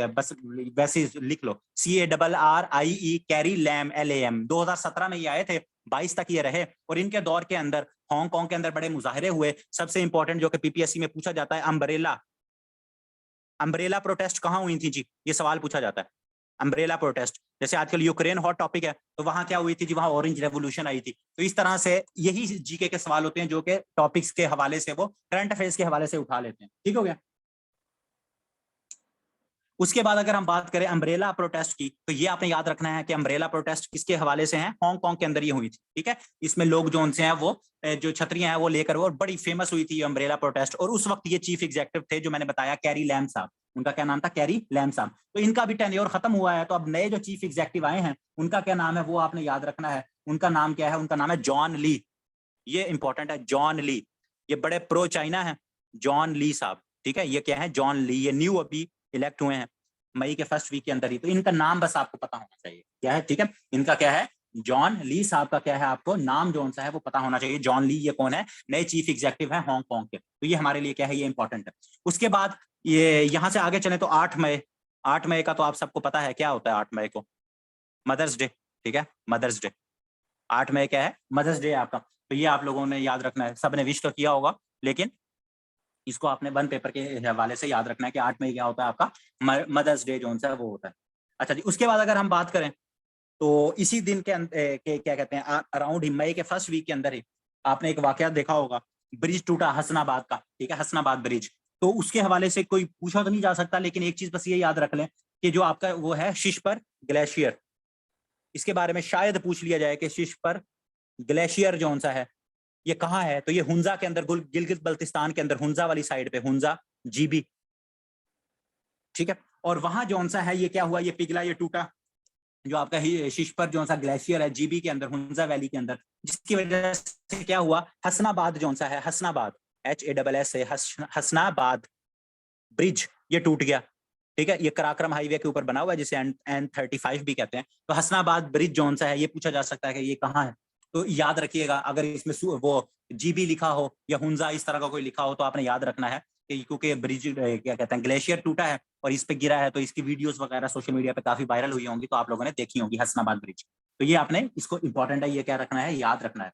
बस वैसे लिख लो, CARRIE, कैरी लैम, LAM। 2017 में ये आए थे, 22 तक ये रहे। और इनके दौर के अंदर हांगकांग के अंदर बड़े मुजाहरे हुए। सबसे इंपॉर्टेंट जो कि PPSC में पूछा जाता है, अम्ब्रेला प्रोटेस्ट कहाँ हुई थी जी, ये सवाल पूछा जाता है। अम्ब्रेला प्रोटेस्ट, जैसे आजकल यूक्रेन हॉट टॉपिक है, तो वहां क्या हुई थी जी, वहां ऑरेंज रेवोल्यूशन आई थी। तो इस तरह से यही जीके के सवाल होते हैं जो कि टॉपिक्स के हवाले से, वो करंट अफेयर्स के हवाले से उठा लेते हैं। ठीक हो गया। उसके बाद अगर हम बात करें अम्ब्रेला प्रोटेस्ट की, तो ये आपने याद रखना है कि अम्ब्रेला प्रोटेस्ट किसके हवाले से है, हांगकांग के अंदर ये हुई थी। ठीक है, इसमें लोग जो उनसे हैं वो जो छतरियां हैं वो लेकर, वो बड़ी फेमस हुई थी अम्ब्रेला प्रोटेस्ट। और उस वक्त ये चीफ एग्जीक्यूटिव थे जो मैंने बताया, कैरी लैम साहब। उनका क्या नाम था, कैरी लैम साहब। तो इनका भी टेन्योर खत्म हुआ है, तो अब नए जो चीफ एग्जीक्यूटिव आए हैं उनका क्या नाम है, वो आपने याद रखना है। उनका नाम क्या है, उनका नाम है जॉन ली। ये इंपॉर्टेंट है, जॉन ली। ये बड़े प्रो चाइना है, जॉन ली साहब। ठीक है, ये क्या है, जॉन ली। ये न्यू अभी इलेक्ट हुए हैं मई के फर्स्ट वीक के अंदर ही। तो इनका नाम बस आपको पता होना चाहिए, क्या है। ठीक है, इनका क्या है, जॉन ली साहब का क्या है, आपको नाम जो सा है वो पता होना चाहिए। जॉन ली ये कौन है, नए चीफ एग्जीक्यूटिव है हांगकांग के। तो ये हमारे लिए क्या है, ये इंपॉर्टेंट है। उसके बाद ये यहाँ से आगे चले तो 8 मई, 8 मई का तो आप सबको पता है क्या होता है 8 मई को, मदर्स डे। ठीक है, मदर्स डे। 8 मई क्या है, मदर्स डे आपका। तो ये आप लोगों ने याद रखना है, सबने विश तो किया होगा, लेकिन इसको आपने वन पेपर के हवाले से याद रखना है कि 8 मई क्या होता है आपका, मदर्स डे जो है वो होता है। अच्छा जी, उसके बाद अगर हम बात करें तो इसी दिन के क्या कहते हैं, अराउंड मई के फर्स्ट वीक के अंदर ही आपने एक वाकया देखा होगा, ब्रिज टूटा हसनाबाद का। ठीक है, हसनाबाद ब्रिज। तो उसके हवाले से कोई पूछा तो नहीं जा सकता, लेकिन एक चीज बस ये याद रख लें कि जो आपका वो है शिशपर ग्लेशियर, इसके बारे में शायद पूछ लिया जाए कि शिशपर ग्लेशियर जो सा है ये कहाँ है, तो ये हुंजा के अंदर, गिलगित बल्तिस्तान के अंदर हुंजा वाली साइड पे, हुंजा जीबी, ठीक है। और वहां जौन सा है ये क्या हुआ, ये पिघला, ये टूटा, जो आपका शिशपर जौन सा ग्लेशियर है जीबी के अंदर, हुंजा वैली के अंदर, जिसकी वजह से क्या हुआ, हसनाबाद जौन सा है, हसनाबाद HASS से हसनाबाद ब्रिज, ये टूट गया, ठीक है। ये कराक्रम हाईवे के ऊपर बना हुआ है जिसे N35 भी कहते हैं। तो हसनाबाद ब्रिज जौन सा है, ये पूछा जा सकता है कि ये कहाँ है, तो याद रखिएगा, अगर इसमें वो जीबी लिखा हो या हुंजा इस तरह का कोई लिखा हो तो आपने याद रखना है कि क्योंकि ब्रिज क्या कहते हैं, ग्लेशियर टूटा है और इस पे गिरा है, तो इसकी वीडियोस वगैरह सोशल मीडिया पे काफी वायरल हुई होंगी, तो आप लोगों ने देखी होंगी हसनाबाद ब्रिज। तो ये आपने इसको इंपॉर्टेंट है, ये क्या रखना है, याद रखना है।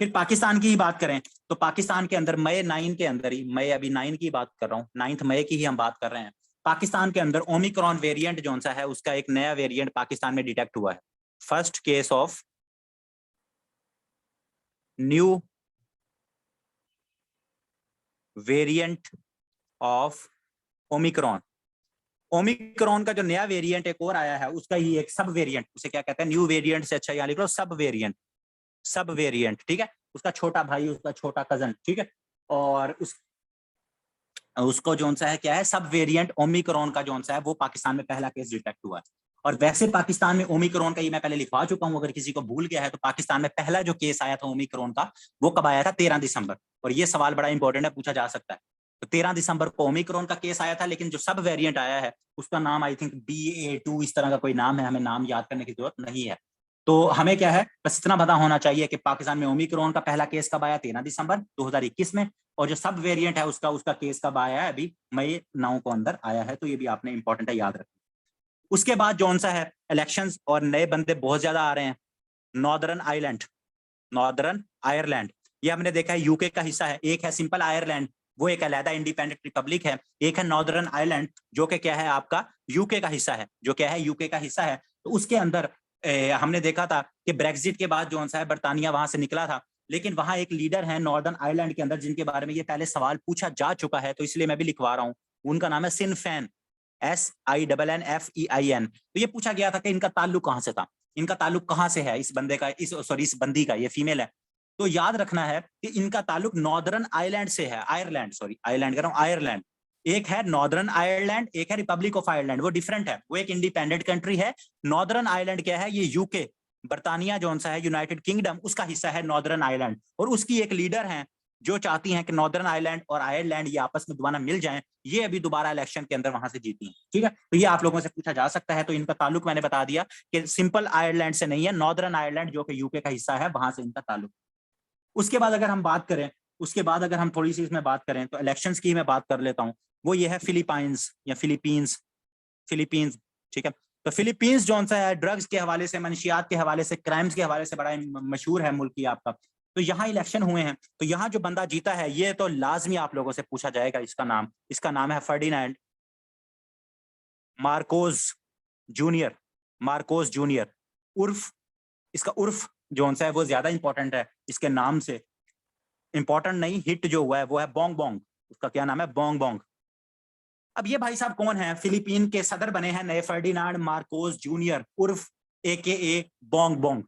फिर पाकिस्तान की ही बात करें तो पाकिस्तान के अंदर मई 9 के अंदर ही, मैं अभी 9 की बात कर रहा हूँ, 9 मई की ही हम बात कर रहे हैं, पाकिस्तान के अंदर ओमिक्रॉन वेरिएंट जौन सा है उसका एक नया वेरिएंट पाकिस्तान में डिटेक्ट हुआ है। First case of new variant of Omicron. Omicron का जो नया वेरिएंट एक और आया है उसका ही एक सब वेरिएंट, उसे क्या कहते हैं, न्यू वेरिएंट से अच्छा यहाँ लिख लो सब वेरिएंट, सब वेरिएंट, ठीक है। उसका छोटा भाई, उसका छोटा कजन, ठीक है। और उसको जोन सा है क्या है, सब वेरिएंट ओमिक्रॉन का जोन सा है वो पाकिस्तान में पहला केस डिटेक्ट हुआ है। और वैसे पाकिस्तान में ओमिक्रॉन का ये मैं पहले लिखवा चुका हूं, अगर किसी को भूल गया है तो पाकिस्तान में पहला जो केस आया था ओमिक्रॉन का वो कब आया था, 13 दिसंबर। और ये सवाल बड़ा इंपॉर्टेंट है, पूछा जा सकता है। तो 13 दिसंबर को ओमिक्रॉन का केस आया था, लेकिन जो सब वेरिएंट आया है उसका नाम आई थिंक BA.2 इस तरह का कोई नाम है, हमें नाम याद करने की जरूरत नहीं है। तो हमें क्या है, बस इतना पता होना चाहिए कि पाकिस्तान में ओमिक्रॉन का पहला केस कब आया, 13 दिसंबर 2021 में, और जो सब वेरिएंट है उसका केस कब आया है, अभी मई 9 को अंदर आया है। तो ये भी आपने इंपॉर्टेंट है, याद रखना। उसके बाद जौन सा है इलेक्शंस, और नए बंदे बहुत ज्यादा आ रहे हैं। नॉर्दर्न आयरलैंड, नॉर्दर्न आयरलैंड, ये हमने देखा है यूके का हिस्सा है। एक है सिंपल आयरलैंड, वो एक अलग इंडिपेंडेंट रिपब्लिक है। एक है नॉर्दर्न आयरलैंड जो कि क्या है आपका यूके का हिस्सा है, जो क्या है यूके का हिस्सा है। तो उसके अंदर हमने देखा था कि ब्रेक्जिट के बाद जो है बर्तानिया वहां से निकला था, लेकिन वहां एक लीडर है नॉर्दर्न आयरलैंड के अंदर जिनके बारे में ये पहले सवाल पूछा जा चुका है, तो इसलिए मैं भी लिखवा रहा हूँ। उनका नाम है सिन फैन, SINNFEIN। तो ये पूछा गया था कि इनका ताल्लुक कहां से था, इनका ताल्लुक कहां से है, इस बंदे का, इस बंदी का, ये फीमेल है। तो याद रखना है कि इनका ताल्लुक नॉर्दर्न आयरलैंड से है, आयरलैंड, सॉरी आयरलैंड कह रहा हूं, आयरलैंड। एक है नॉर्दर्न आयरलैंड, एक है रिपब्लिक ऑफ आयरलैंड, वो डिफरेंट है, वो एक इंडिपेंडेंट कंट्री है। नॉर्दर्न आयरलैंड क्या है, ये यूके, बर्तानिया जौन सा है, यूनाइटेड किंगडम, उसका हिस्सा है नॉर्दर्न आयरलैंड। और उसकी एक लीडर है जो चाहती हैं कि नॉर्दर्न आयरलैंड और आयरलैंड ये आपस में दोबारा मिल जाएं। ये अभी दोबारा इलेक्शन के अंदर वहां से जीती हैं, ठीक है। तो ये आप लोगों से पूछा जा सकता है। तो इनका ताल्लुक मैंने बता दिया कि सिंपल आयरलैंड से नहीं है, नॉर्दर्न आयरलैंड जो कि यूके का हिस्सा है, वहां से इनका ताल्लुक। उसके बाद अगर हम बात करें, उसके बाद अगर हम थोड़ी सी इसमें बात करें तो इलेक्शंस की मैं बात कर लेता हूं। वो ये है फिलीपाइंस या फिलीपींस, फिलीपींस, ठीक है। तो फिलीपींस जौन सा है ड्रग्स के हवाले से, मनशियात के हवाले से, क्राइम्स के हवाले से बड़ा मशहूर है मुल्क ही आपका। तो यहाँ इलेक्शन हुए हैं, तो यहाँ जो बंदा जीता है ये तो लाजमी आप लोगों से पूछा जाएगा, इसका नाम है Ferdinand Marcos junior, Marcos junior. उर्फ, इसका उर्फ जौन सा है वो ज्यादा इंपॉर्टेंट है इसके नाम से, इंपॉर्टेंट नहीं, हिट जो हुआ है वो है बोंग बोंग। उसका क्या नाम है, बोंग बोंग। अब ये भाई साहब कौन है, फिलीपीन के सदर बने हैं नए, फर्डिनांड मार्कोस जूनियर उर्फ AKA बोंग बोंग।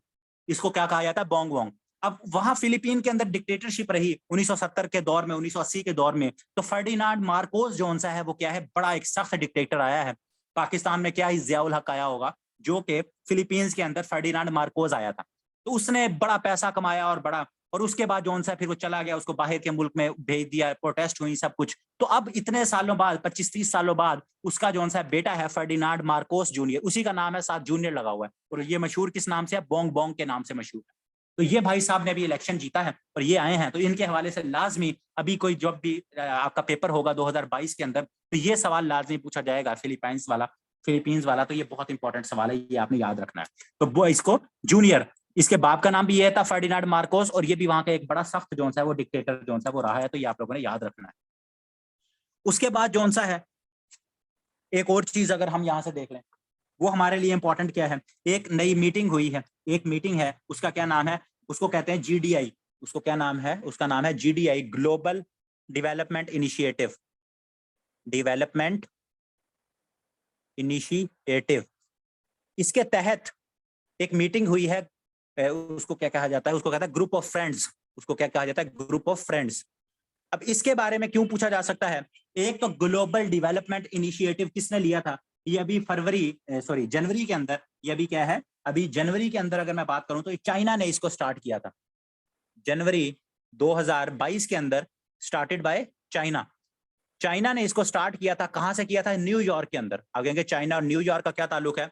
इसको क्या कहा जाता है, बोंग बोंग। अब वहां फिलीपीन के अंदर डिक्टेटरशिप रही 1970 के दौर में, 1980 के दौर में। तो फर्डिनांड मार्कोस जौन सा है वो क्या है, बड़ा एक सख्त डिक्टेटर आया है। पाकिस्तान में क्या जियाउल हक आया होगा, जो कि फिलीपींस के अंदर फर्डिनांड मार्कोस आया था। तो उसने बड़ा पैसा कमाया और बड़ा, और उसके बाद जौन सा फिर वो चला गया, उसको बाहर के मुल्क में भेज दिया, प्रोटेस्ट हुई, सब कुछ। तो अब इतने सालों बाद, 25-30 सालों बाद, उसका जौन सा बेटा है फर्डिनांड मार्कोस जूनियर, उसी का नाम है, साथ जूनियर लगा हुआ है, और ये मशहूर किस नाम से है, बोंग बोंग के नाम से मशहूर है। तो ये भाई साहब ने अभी इलेक्शन जीता है और ये आए हैं, तो इनके हवाले से लाजमी अभी कोई जब भी आपका पेपर होगा 2022 के अंदर, तो ये सवाल लाजमी पूछा जाएगा, फिलीपाइंस वाला, फिलीपींस वाला। तो ये बहुत इंपॉर्टेंट सवाल है, ये आपने याद रखना है। तो वो इसको जूनियर, इसके बाप का नाम भी ये था फर्डिनांड मार्कोस, और ये भी वहां का एक बड़ा सख्त जौन सा है वो डिक्टेटर जौन सा वो रहा है। तो ये आप लोगों ने याद रखना है। उसके बाद जौन सा है एक और चीज अगर हम यहाँ से देख लें, वो हमारे लिए इंपॉर्टेंट क्या है, एक नई मीटिंग हुई है, एक मीटिंग है, उसका क्या नाम है, उसको कहते हैं GDI। उसको क्या नाम है, उसका नाम है GDI, global development initiative, development initiative. इसके तहत एक मीटिंग हुई है, उसको क्या कहा जाता है, उसको कहता है ग्रुप ऑफ फ्रेंड्स, उसको क्या कहा जाता है, ग्रुप ऑफ फ्रेंड्स। अब इसके बारे में क्यों पूछा जा सकता है, एक तो ग्लोबल डेवलपमेंट इनिशिएटिव किसने लिया था, ये अभी जनवरी के अंदर, ये अभी क्या है, अभी जनवरी के अंदर अगर मैं बात करूं तो चाइना ने इसको स्टार्ट किया था, जनवरी 2022 के अंदर, स्टार्टेड बाय चाइना। चाइना ने इसको स्टार्ट किया था, कहां से किया था, न्यूयॉर्क के अंदर। अब कहेंगे चाइना और न्यूयॉर्क का क्या ताल्लुक है,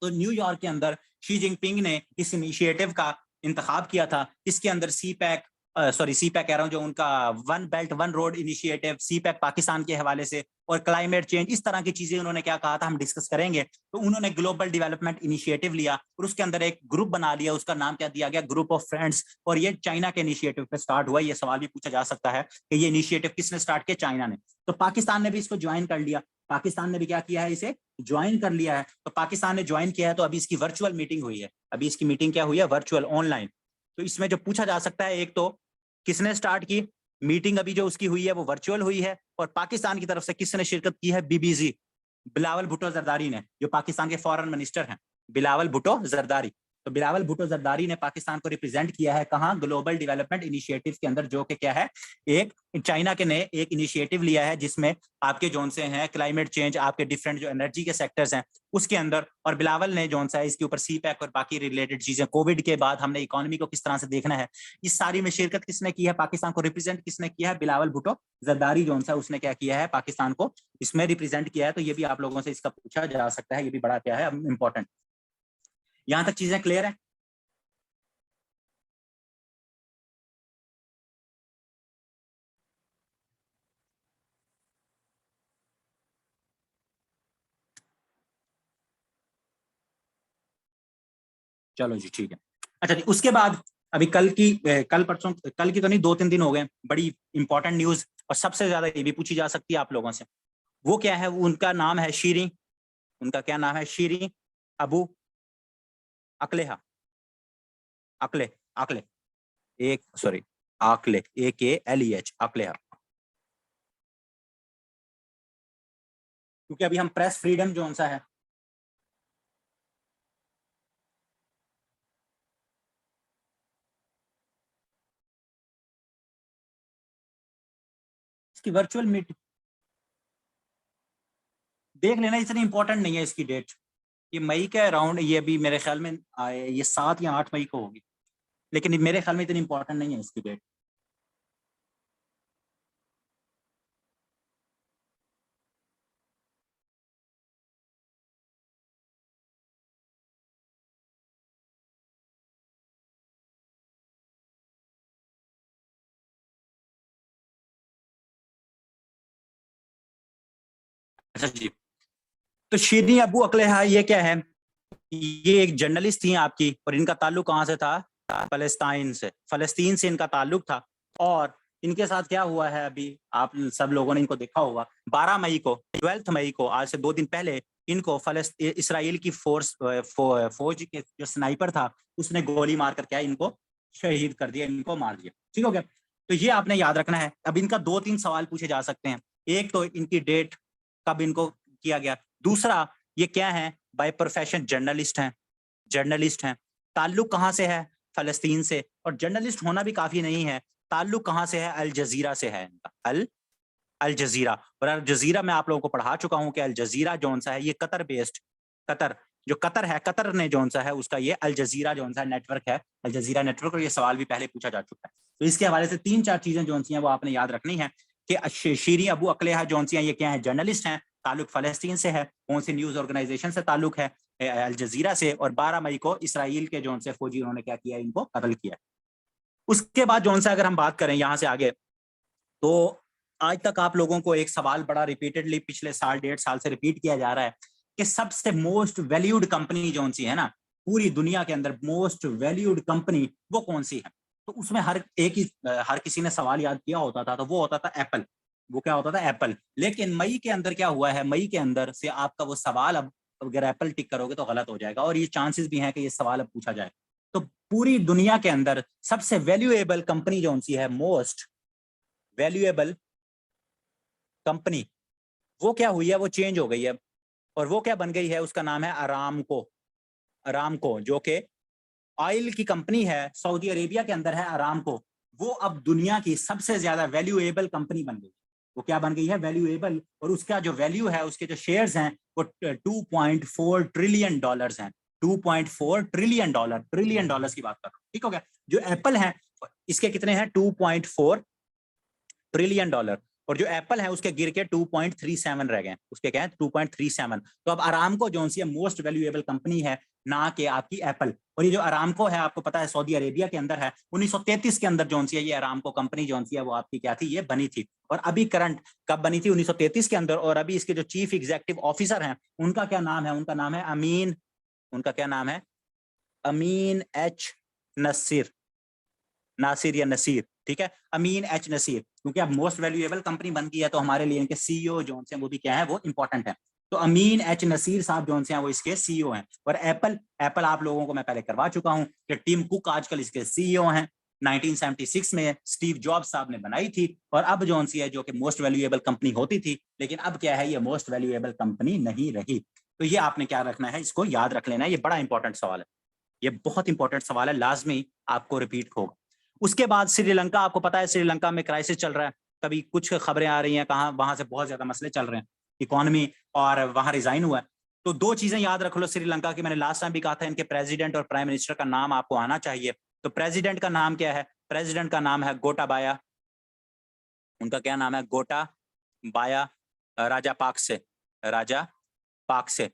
तो न्यूयॉर्क के अंदर शी जिनपिंग ने इस इनिशिएटिव का इंतखाब किया था, इसके अंदर सी पैक कह रहा हूं, जो उनका one belt one road initiative, CPEC Pakistan के हवाले से, और क्लाइमेट चेंज, इस तरह की चीजें उन्होंने क्या कहा था, हम डिस्कस करेंगे। तो उन्होंने ग्लोबल डेवलपमेंट इनिशिएटिव लिया और उसके अंदर एक ग्रुप बना लिया, उसका नाम क्या दिया गया, ग्रुप ऑफ फ्रेंड्स। और ये चाइना के इनिशिएटिव पे स्टार्ट हुआ। ये सवाल भी पूछा जा सकता है कि ये इनिशिएटिव किसने स्टार्ट किया, चाइना ने। तो पाकिस्तान ने भी इसको ज्वाइन कर लिया, पाकिस्तान ने भी क्या किया है, इसे ज्वाइन कर लिया है। तो पाकिस्तान ने ज्वाइन किया है, तो अभी इसकी वर्चुअल मीटिंग हुई है, अभी इसकी मीटिंग क्या हुई है, वर्चुअल, ऑनलाइन। तो इसमें जो पूछा जा सकता है, एक तो किसने स्टार्ट की मीटिंग, अभी जो उसकी हुई है वो वर्चुअल हुई है, और पाकिस्तान की तरफ से किसने शिरकत की है, बीबीजी, बिलावल भुट्टो जरदारी ने, जो पाकिस्तान के फॉरेन मिनिस्टर हैं, बिलावल भुट्टो जरदारी। तो बिलावल भुट्टो जरदारी ने पाकिस्तान को रिप्रेजेंट किया है कहां, ग्लोबल डेवलपमेंट इनिशिएटिव के अंदर, जो कि क्या है, एक चाइना के ने एक इनिशिएटिव लिया है, जिसमें आपके जोन से हैं क्लाइमेट चेंज, आपके डिफरेंट जो एनर्जी के सेक्टर्स हैं उसके अंदर, और बिलावल ने जोन सा है इसके ऊपर सी पैक और बाकी रिलेटेड चीजें, कोविड के बाद हमने इकोनॉमी को किस तरह से देखना है, इस सारी में शिरकत किसने की है, पाकिस्तान को रिप्रेजेंट किसने किया है, बिलावल भुट्टो जरदारी जोन सा, उसने क्या किया है, पाकिस्तान को इसमें रिप्रेजेंट किया है। तो ये भी आप लोगों से इसका पूछा जा सकता है, ये भी बड़ा क्या है, इंपॉर्टेंट। यहां तक चीजें क्लियर है। चलो जी, ठीक है। अच्छा जी, उसके बाद अभी कल परसों, कल की तो नहीं, 2-3 दिन हो गए, बड़ी इंपॉर्टेंट न्यूज, और सबसे ज्यादा ये भी पूछी जा सकती है आप लोगों से, वो क्या है, उनका नाम है शीरी, उनका क्या नाम है, शीरी अबू अकलेहा, अकले, अकले, एक सॉरी, आकले, AKLEH, अकलेहा। क्योंकि अभी हम प्रेस फ्रीडम जो सा है, इसकी वर्चुअल मीट देख लेना, इतनी इंपॉर्टेंट नहीं है इसकी डेट, ये मई के अराउंड, ये अभी मेरे ख्याल में ये 7 या 8 मई को होगी, लेकिन मेरे ख्याल में इतनी इंपॉर्टेंट नहीं है इसकी डेट। अच्छा जी, तो शीरी अबू अकलेहा ये क्या है, ये एक जर्नलिस्ट थी आपकी, और इनका ताल्लुक कहाँ से था, फलस्तीन से इनका ताल्लुक था। और इनके साथ क्या हुआ है, अभी आप सब लोगों ने इनको देखा होगा, 12 मई को, 12 मई को, आज से 2 दिन पहले, इनको इसराइल की फौज के जो स्नाइपर था, उसने गोली मार कर क्या इनको शहीद कर दिया, इनको मार दिया। ठीक हो गया, तो ये आपने याद रखना है। अब इनका 2-3 सवाल पूछे जा सकते हैं, एक तो इनकी डेट, कब इनको किया गया, दूसरा ये क्या है, बाय प्रोफेशन जर्नलिस्ट हैं, ताल्लुक कहाँ से है, फलस्तीन से, और जर्नलिस्ट होना भी काफी नहीं है, ताल्लुक कहाँ से है, अल जजीरा से है इनका, अल जजीरा। और अल जजीरा मैं आप लोगों को पढ़ा चुका हूं कि अल जजीरा जौन सा है, ये कतर बेस्ड, कतर जो कतर है, कतर ने जौन सा है उसका ये अल जजीरा जौन सा नेटवर्क है, अल जजीरा नेटवर्क। और ये सवाल भी पहले पूछा जा चुका है। तो इसके हवाले से 3-4 चीजें जौन सी हैं वो आपने याद रखनी है कि शीरी अबू अकलेहा जौन सी हैं, ये क्या है, जर्नलिस्ट हैं, ताल्लुक फलस्तीन से है, कौन सी न्यूज ऑर्गेनाइजेशन से ताल्लुक है, अल जजीरा से, और 12 मई को इसराइल के जौन से फौजी उन्होंने क्या किया, इनको कत्ल किया। उसके बाद जौन सा अगर हम बात करें यहाँ से आगे, तो आज तक आप लोगों को एक सवाल बड़ा रिपीटेडली पिछले साल 1.5 साल से रिपीट किया जा रहा है कि सबसे मोस्ट वैल्यूड कंपनी जौन सी है ना पूरी दुनिया के अंदर, मोस्ट वैल्यूड कंपनी वो कौन सी है। तो उसमें हर किसी ने सवाल याद किया होता था, तो वो होता था एप्पल, वो क्या होता था, एप्पल। लेकिन मई के अंदर क्या हुआ है, मई के अंदर से आपका वो सवाल अब अगर एप्पल टिक करोगे तो गलत हो जाएगा, और ये चांसेस भी हैं कि ये सवाल अब पूछा जाए। तो पूरी दुनिया के अंदर सबसे वैल्यूएबल कंपनी जौन सी है, मोस्ट वैल्यूएबल कंपनी, वो क्या हुई है, वो चेंज हो गई है, और वो क्या बन गई है, उसका नाम है अरामको, अरामको, जो कि ऑयल की कंपनी है सऊदी अरेबिया के अंदर है अरामको, वो अब दुनिया की सबसे ज्यादा वैल्यूएबल कंपनी बन गई। वो क्या बन गई है? वैल्यूएबल। और उसका जो वैल्यू है, उसके जो शेयर्स हैं वो 2.4 ट्रिलियन डॉलर्स हैं। 2.4 ट्रिलियन डॉलर, ट्रिलियन डॉलर्स की बात कर रहा हूँ, ठीक हो गया। जो एप्पल है इसके कितने हैं? 2.4 ट्रिलियन डॉलर। और जो एप्पल है उसके गिर के 2.37 रह गए, उसके क्या है? 2.37। तो अब अरामको जो सी मोस्ट वैल्यूएबल कंपनी है, ना कि आपकी एप्पल। और ये जो अरामको है आपको पता है सऊदी अरेबिया के अंदर है। 1933 के अंदर जो सी है ये अरामको कंपनी जो सी है वो आपकी क्या थी? ये बनी थी। और अभी करंट कब बनी थी? 1933 के अंदर। और अभी इसके जो चीफ एग्जीक्यूटिव ऑफिसर हैं उनका क्या नाम है? उनका नाम है अमीन, उनका क्या नाम है? अमीन एच नसीर, नासिर या नसीर, ठीक है, अमीन एच नसीर। क्योंकि अब मोस्ट वैल्यूएबल कंपनी बन गई है तो हमारे लिए इनके सीईओ जो हैं वो भी क्या है? वो इंपॉर्टेंट है। तो अमीन एच नसीर साहब जो हैं वो इसके सीईओ हैं। और एप्पल, एप्पल आप लोगों को मैं पहले करवा चुका हूं कि टिम कुक आजकल इसके सीईओ हैं। 1976 में स्टीव जॉब्स साहब ने बनाई थी। और अब जो सी है जो कि मोस्ट वैल्यूएबल कंपनी होती थी, लेकिन अब क्या है? ये मोस्ट वैल्यूएबल कंपनी नहीं रही। तो ये आपने क्या रखना है? इसको याद रख लेना है। ये बड़ा इंपॉर्टेंट सवाल है, ये बहुत इंपॉर्टेंट सवाल है, लाजमी आपको रिपीट होगा। उसके बाद श्रीलंका, आपको पता है श्रीलंका में क्राइसिस चल रहा है। कभी कुछ खबरें आ रही हैं, कहाँ वहां से बहुत ज्यादा मसले चल रहे हैं, इकोनॉमी, और वहां रिजाइन हुआ है। तो दो चीजें याद रख लो श्रीलंका की। मैंने लास्ट टाइम भी कहा था इनके प्रेसिडेंट और प्राइम मिनिस्टर का नाम आपको आना चाहिए। तो प्रेसिडेंट का नाम क्या है? प्रेसिडेंट का नाम है गोटाबाया। उनका क्या नाम है? गोटाबाया राजापाक्से, राजापाक्से।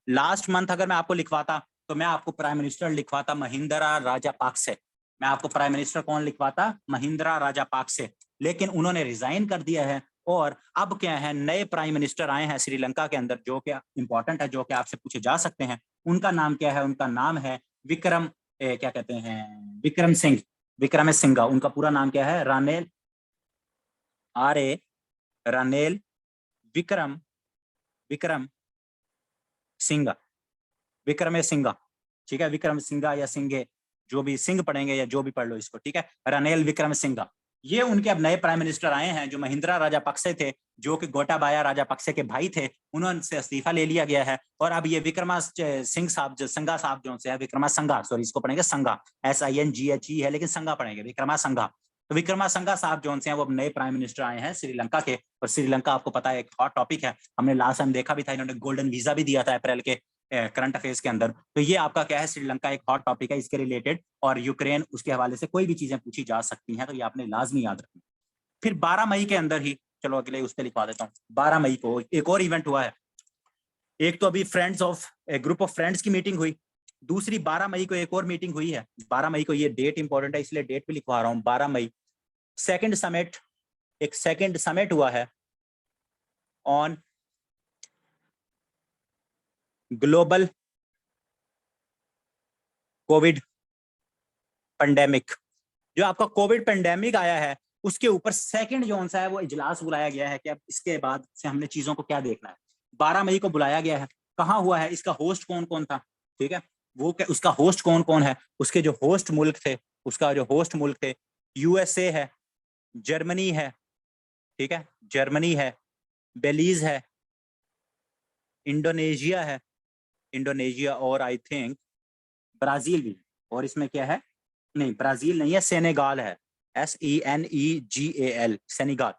लास्ट मंथ अगर मैं आपको लिखवाता तो मैं आपको प्राइम मिनिस्टर लिखवाता महिंद्रा राजापाक्से। मैं आपको प्राइम मिनिस्टर कौन लिखवाता? महिंद्रा राजापाक्से। लेकिन उन्होंने रिजाइन कर दिया है। और अब क्या है? नए प्राइम मिनिस्टर आए हैं श्रीलंका के अंदर, जो कि इंपॉर्टेंट है, जो कि आपसे पूछे जा सकते हैं। उनका नाम क्या है? उनका नाम है विक्रम, क्या कहते हैं? विक्रम सिंह, विक्रम सिंघा। उनका पूरा नाम क्या है? रानेल, आर ए रानेल विक्रम, विक्रम सिंघा, विक्रम सिंघा, ठीक है, विक्रम सिंघा या सिंघे, जो भी सिंह पढ़ेंगे या जो भी पढ़ लो इसको, ठीक है, रनिल विक्रम सिंघा। ये उनके अब नए प्राइम मिनिस्टर आए हैं, जो महिंद्रा राजापक्से थे, जो कि गोटाबाया राजापक्से के भाई थे। उन्होंने इस्तीफा ले लिया गया है। और अब ये विक्रमा सिंह साहब, जो संघा साहब जो से है, विक्रमा संघा, सॉरी इसको पढ़ेंगे संघा, SINGHE है, लेकिन संघा पढ़ेंगे, विक्रमा संघा। तो विक्रमा संघा साहब जो से हैं वो अब नए प्राइम मिनिस्टर आए हैं श्रीलंका के। और श्रीलंका आपको पता है एक हॉट टॉपिक है, हमने लास्ट टाइम देखा भी था, इन्होंने गोल्डन वीजा भी दिया था अप्रैल के करंट अफेयर्स के अंदर। तो ये आपका क्या है? श्रीलंका एक हॉट टॉपिक है इसके रिलेटेड। और यूक्रेन, उसके हवाले से कोई भी चीजें पूछी जा सकती हैं, तो ये आपने लाजमी याद रखना। फिर 12 मई के अंदर ही, चलो अगले उस पर लिखवा देता हूँ, 12 मई को एक और इवेंट हुआ है। एक तो अभी friends of, group of friends की मीटिंग हुई। दूसरी 12 मई को एक और मीटिंग हुई है। 12 मई को, ये डेट इंपॉर्टेंट है इसलिए डेट भी लिखवा रहा हूँ, 12 मई सेकंड समिट, एक सेकंड समिट हुआ है ऑन ग्लोबल कोविड पेंडेमिक। जो आपका कोविड पेंडेमिक आया है उसके ऊपर सेकंड जो सा है वो इजलास बुलाया गया है कि अब इसके बाद से हमने चीजों को क्या देखना है। 12 मई को बुलाया गया है। कहाँ हुआ है? इसका होस्ट कौन कौन था? ठीक है, वो उसका होस्ट कौन कौन है? उसके जो होस्ट मुल्क थे, उसका जो होस्ट मुल्क थे, USA है, जर्मनी है, ठीक है, जर्मनी है, बेलीज है, इंडोनेशिया है, इंडोनेशिया, और आई थिंक ब्राजील भी। और इसमें क्या है? नहीं, ब्राजील नहीं है, सेनेगाल है, SENEGAL, सेनेगाल।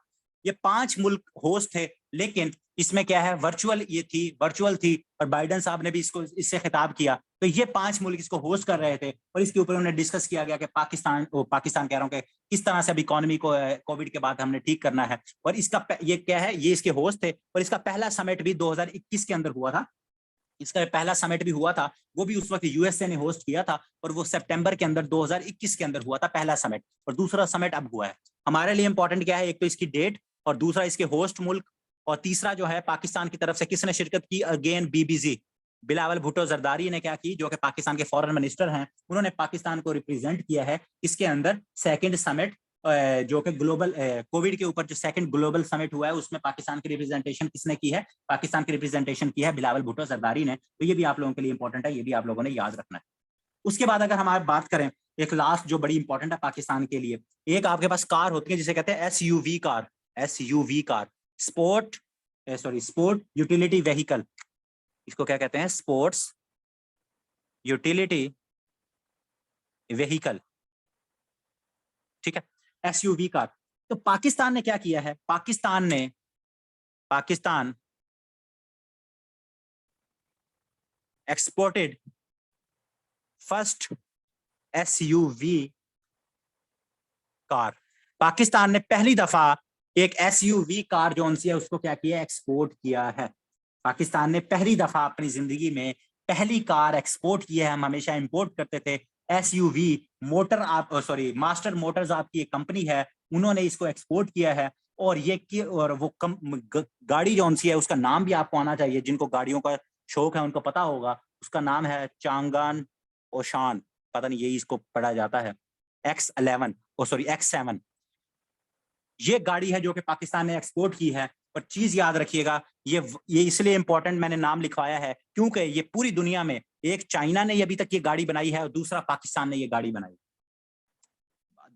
ये 5 मुल्क होस्ट थे। लेकिन इसमें क्या है? वर्चुअल ये थी, वर्चुअल थी। और बाइडेन साहब ने भी इसको, इससे खिताब किया। तो ये 5 मुल्क इसको होस्ट कर रहे थे। और इसके ऊपर उन्होंने डिस्कस किया गया कि पाकिस्तान कह रहा हूँ कि किस तरह से अब इकोनॉमी को कोविड के बाद हमने ठीक करना है। और इसका ये क्या है? ये इसके होस्ट थे। और इसका पहला समिट भी 2021 के अंदर हुआ था। इसका पहला समिट भी हुआ था, वो भी उस वक्त USA ने होस्ट किया था। और वो सितंबर के अंदर 2021 के अंदर हुआ था पहला समिट। और दूसरा समिट अब हुआ है। हमारे लिए इंपॉर्टेंट क्या है? एक तो इसकी डेट, और दूसरा इसके होस्ट मुल्क, और तीसरा जो है पाकिस्तान की तरफ से किसने शिरकत की? अगेन BBZ, बिलावल भुट्टो जरदारी ने क्या की, जो कि पाकिस्तान के फॉरेन मिनिस्टर हैं, उन्होंने पाकिस्तान को रिप्रेजेंट किया है इसके अंदर। सेकंड समिट, जो कि ग्लोबल कोविड के ऊपर जो सेकंड ग्लोबल समिट हुआ है, उसमें पाकिस्तान की रिप्रेजेंटेशन किसने की है? पाकिस्तान की रिप्रेजेंटेशन की है बिलावल भुट्टो जरदारी ने। तो ये भी आप लोगों के लिए इंपॉर्टेंट है, ये भी आप लोगों ने याद रखना है। उसके बाद अगर हम बात करें, एक लास्ट जो बड़ी इंपॉर्टेंट है पाकिस्तान के लिए, एक आपके पास कार होती है जिसे कहते हैं SUV car, SUV car, sport, sorry sport utility vehicle. इसको क्या कहते हैं? स्पोर्ट्स यूटिलिटी व्हीकल, ठीक है, एसयूवी कार। तो पाकिस्तान ने क्या किया है, Pakistan exported first SUV car. Pakistan ने पहली दफा एक एसयूवी कार जो सी है उसको क्या किया, एक्सपोर्ट किया है। पाकिस्तान ने पहली दफा अपनी जिंदगी में पहली कार एक्सपोर्ट की है। हम हमेशा इंपोर्ट करते थे। एसयूवी मोटर, आप सॉरी मास्टर मोटर्स आपकी एक कंपनी है, उन्होंने इसको एक्सपोर्ट किया है। और ये और वो गाड़ी जो सी है उसका नाम भी आपको आना चाहिए, जिनको गाड़ियों का शौक है उनको पता होगा, उसका नाम है चांगान ओशान, पता नहीं यही इसको पढ़ा जाता है, X11 सॉरी X7। ये गाड़ी है जो कि पाकिस्तान ने एक्सपोर्ट की है। और चीज याद रखिएगा, ये इसलिए इंपॉर्टेंट मैंने नाम लिखवाया है क्योंकि ये पूरी दुनिया में, एक चाइना ने अभी तक ये गाड़ी बनाई है और दूसरा पाकिस्तान ने ये गाड़ी बनाई।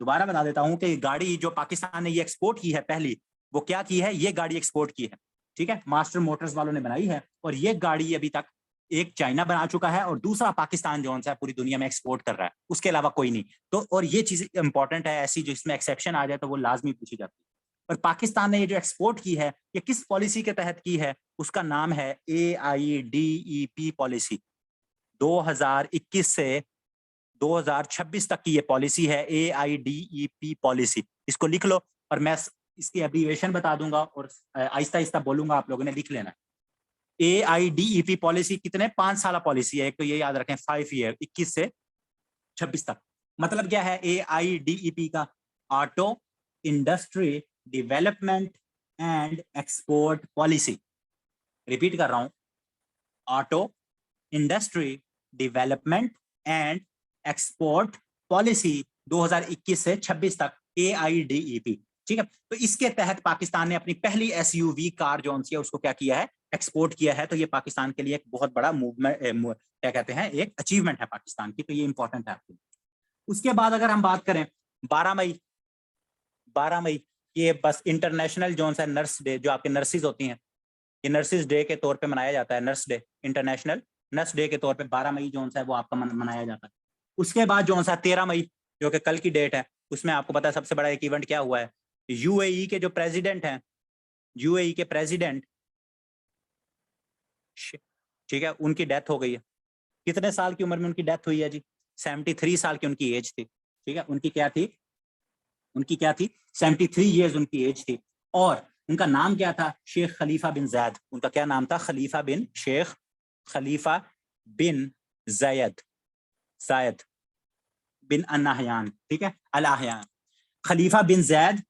दोबारा बता देता हूं कि गाड़ी जो पाकिस्तान ने ये एक्सपोर्ट की है पहली, वो क्या की है, ये गाड़ी एक्सपोर्ट की है, ठीक है, मास्टर मोटर्स वालों ने बनाई है। और ये गाड़ी अभी तक एक चाइना बना चुका है और दूसरा पाकिस्तान जो है पूरी दुनिया में एक्सपोर्ट कर रहा है, उसके अलावा कोई नहीं। तो और ये चीज इंपॉर्टेंट है, ऐसी जो इसमें एक्सेप्शन आ जाए तो वो लाजमी पूछी जाती है। और पाकिस्तान ने ये जो एक्सपोर्ट की है ये किस पॉलिसी के तहत की है, उसका नाम है AIDEP पॉलिसी। 2021 से 2026 तक की ये पॉलिसी है, AIDEP पॉलिसी। इसको लिख लो और मैं इसकी एब्रीविएशन बता दूंगा और आहिस्ता आहिस्ता बोलूंगा, आप लोगों ने लिख लेना। AIDEP पॉलिसी कितने 5 साल पॉलिसी है, एक तो ये याद रखें 5 ईयर, 21 से 26 तक। मतलब क्या है AIDEP का, auto industry development and export policy. Repeat कर रहा हूं, auto industry development and export policy 2021 से 26 तक, AIDEP, ठीक है। तो इसके तहत पाकिस्तान ने अपनी पहली एसयूवी कार जो है उसको क्या किया है, एक्सपोर्ट किया है। तो ये पाकिस्तान के लिए एक बहुत बड़ा मूवमेंट, क्या कहते हैं, एक अचीवमेंट है पाकिस्तान की, तो ये इंपॉर्टेंट है आपके लिए। उसके बाद अगर हम बात करें 12 मई ये बस इंटरनेशनल जो है नर्स डे, जो आपके नर्सिस होती हैं, ये नर्सिस डे के तौर पे मनाया जाता है, nurse day, international nurse day के तौर पे 12 मई जो है वो आपका मनाया जाता है। उसके बाद जो है 13 मई जो कि कल की डेट है, उसमें आपको पता है सबसे बड़ा एक इवेंट क्या हुआ है, UAE के जो प्रेसिडेंट हैं, UAE के प्रेसिडेंट, ठीक है, उनकी डेथ हो गई है। कितने साल की उम्र में उनकी डेथ हुई है जी, 73 साल की उनकी एज थी, ठीक है। उनकी क्या थी, 73 ईयर्स उनकी एज थी। और उनका नाम क्या था, शेख खलीफा बिन जैद। उनका क्या नाम था, शेख खलीफा बिन जायद बिन अल-नहयान, ठीक है, अल-अहयान, खलीफा बिन जैद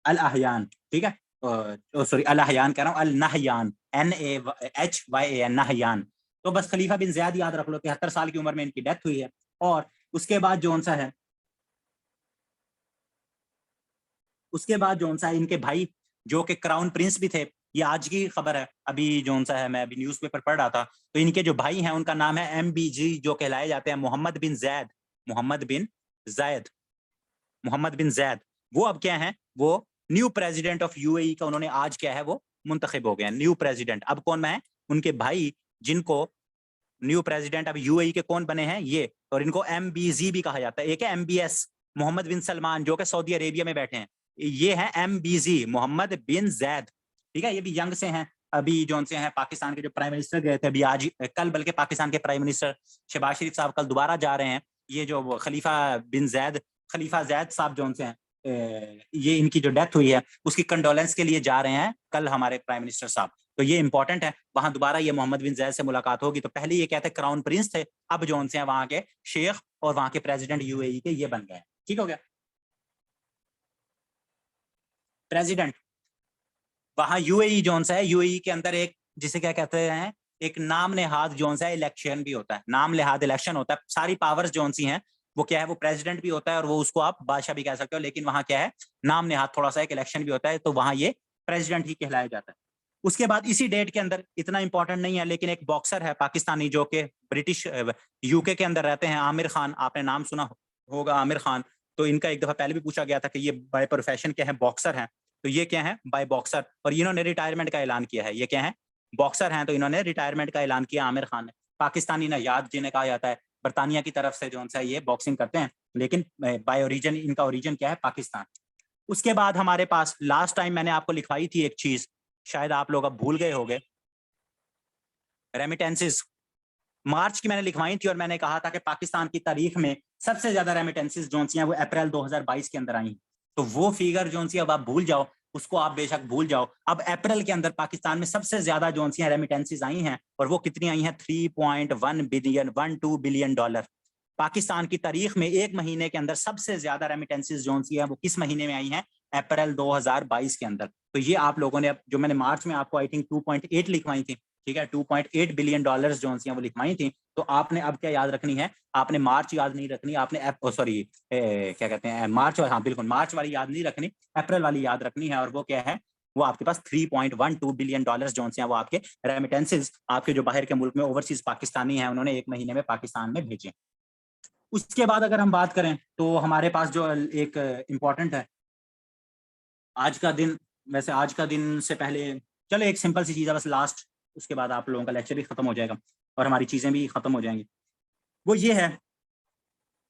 अल-अहयान, ठीक है, सॉरी अल-अहयान कह रहा हूँ, अल-नहयान, NAHYAN, नहयान। तो बस खलीफा बिन जैद याद रख लो, 73 साल की उम्र में इनकी डेथ हुई है। और उसके बाद जो सा है, उसके बाद जो सा इनके भाई जो कि क्राउन प्रिंस भी थे, ये आज की खबर है, अभी जो सा है मैं अभी न्यूज़पेपर पढ़ रहा था, तो इनके जो भाई हैं उनका नाम है MBG, जो कहलाए जाते हैं मोहम्मद बिन जैद। वो अब क्या है, वो न्यू प्रेसिडेंट ऑफ UAE का उन्होंने आज क्या है वो मुंतखब हो गए, न्यू प्रेसिडेंट। अब कौन है, उनके भाई, जिनको न्यू प्रेसिडेंट अब UAE के कौन बने हैं ये, और इनको MBZ भी कहा जाता है। एक है MBS मोहम्मद बिन सलमान जो कि सऊदी अरेबिया में बैठे हैं, ये है MBZ मोहम्मद बिन जैद, ठीक है। ये भी यंग से हैं, अभी जो से हैं पाकिस्तान के जो प्राइम मिनिस्टर गए थे अभी आज कल, बल्कि पाकिस्तान के प्राइम मिनिस्टर शहबाज शरीफ साहब कल दोबारा जा रहे हैं। ये जो खलीफा जैद साहब जो से हैं, ये इनकी जो डेथ हुई है उसकी कंडोलेंस के लिए जा रहे हैं कल हमारे प्राइम मिनिस्टर साहब। तो ये इंपॉर्टेंट है, वहां दोबारा ये मोहम्मद बिन जैद से मुलाकात होगी। तो पहले ये कहते क्राउन प्रिंस थे, अब जो से हैं वहां के शेख और वहां के प्रेसिडेंट UAE के ये बन गए, ठीक हो गया। प्रेसिडेंट वहां UAE जोन सा है, UAE के अंदर एक जिसे क्या कहते हैं, एक नाम नेहाद जोन सा इलेक्शन भी होता है, नाम नेहाद इलेक्शन होता है। सारी पावर्स जोन सी हैं वो क्या है, वो प्रेसिडेंट भी होता है और वो उसको आप बादशाह भी कह सकते हो, लेकिन वहां क्या है, नाम नेहाद थोड़ा सा एक इलेक्शन भी होता है, तो वहां ये प्रेसिडेंट ही कहलाया जाता है। उसके बाद इसी डेट के अंदर, इतना इंपॉर्टेंट नहीं है लेकिन एक बॉक्सर है पाकिस्तानी जो कि ब्रिटिश UK के अंदर रहते हैं, आमिर खान, आपने नाम सुना होगा आमिर खान। तो इनका एक दफा पहले भी पूछा गया था कि ये बाय प्रोफेशन क्या है, बॉक्सर हैं। तो ये क्या है, बाय बॉक्सर, और इन्होंने रिटायरमेंट का ऐलान किया है। ये क्या है, बॉक्सर हैं, तो इन्होंने रिटायरमेंट का ऐलान किया आमिर खान ने। पाकिस्तानी नायाब जिन्हें कहा जाता है, बरतानिया की तरफ से जो सा ये बॉक्सिंग करते हैं, लेकिन बाय ओरिजिन इनका ओरिजिन क्या है, पाकिस्तान। उसके बाद हमारे पास लास्ट टाइम मैंने आपको लिखवाई थी एक चीज, शायद आप लोग अब भूल गए होंगे, रेमिटेंसेस। मार्च की मैंने लिखवाई थी और मैंने कहा था कि पाकिस्तान की तारीख में सबसे ज्यादा रेमिटेंसेस जो सी हैं वो अप्रैल 2022 के अंदर आई। तो वो फिगर जो सी अब आप भूल जाओ, उसको आप बेशक भूल जाओ। अब अप्रैल के अंदर पाकिस्तान में सबसे ज्यादा जो सी रेमिटेंसेस आई हैं, और वो कितनी आई हैं, 3.12 बिलियन डॉलर। पाकिस्तान की तारीख में एक महीने के अंदर सबसे ज्यादा रेमिटेंसेस जो सी है वो किस महीने में आई हैं, अप्रैल 2022 के अंदर। तो ये आप लोगों ने, जो मैंने मार्च में आपको आई थिंक 2.8 लिखवाई थी, ठीक है, 2.8 बिलियन डॉलर्स जो सी वो लिखवाई थी। तो आपने अब क्या याद रखनी है, आपने मार्च याद नहीं रखनी, आपने सॉरी क्या कहते हैं मार्च, हाँ बिल्कुल मार्च वाली याद नहीं रखनी, अप्रैल वाली याद रखनी है। और वो क्या है, वो आपके पास 3.12 बिलियन डॉलर्स जो हैं वो आपके रेमिटेंसेस, आपके जो बाहर के मुल्क में ओवरसीज पाकिस्तानी हैं उन्होंने एक महीने में पाकिस्तान में भेजे। उसके बाद अगर हम बात करें तो हमारे पास जो एक इम्पॉर्टेंट है आज का दिन, वैसे आज का दिन से पहले चलो एक सिंपल सी चीज़ है बस लास्ट, उसके बाद आप लोगों का लेक्चर भी खत्म हो जाएगा और हमारी चीज़ें भी खत्म हो जाएंगी। वो ये है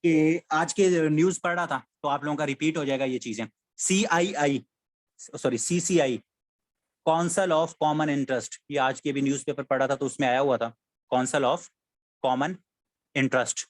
कि आज के न्यूज़ पढ़ रहा था तो आप लोगों का रिपीट हो जाएगा ये चीज़ें। CCI council of common interest, ये आज के भी न्यूज़पेपर पढ़ा था तो उसमें आया हुआ था, काउंसिल ऑफ कॉमन इंटरेस्ट।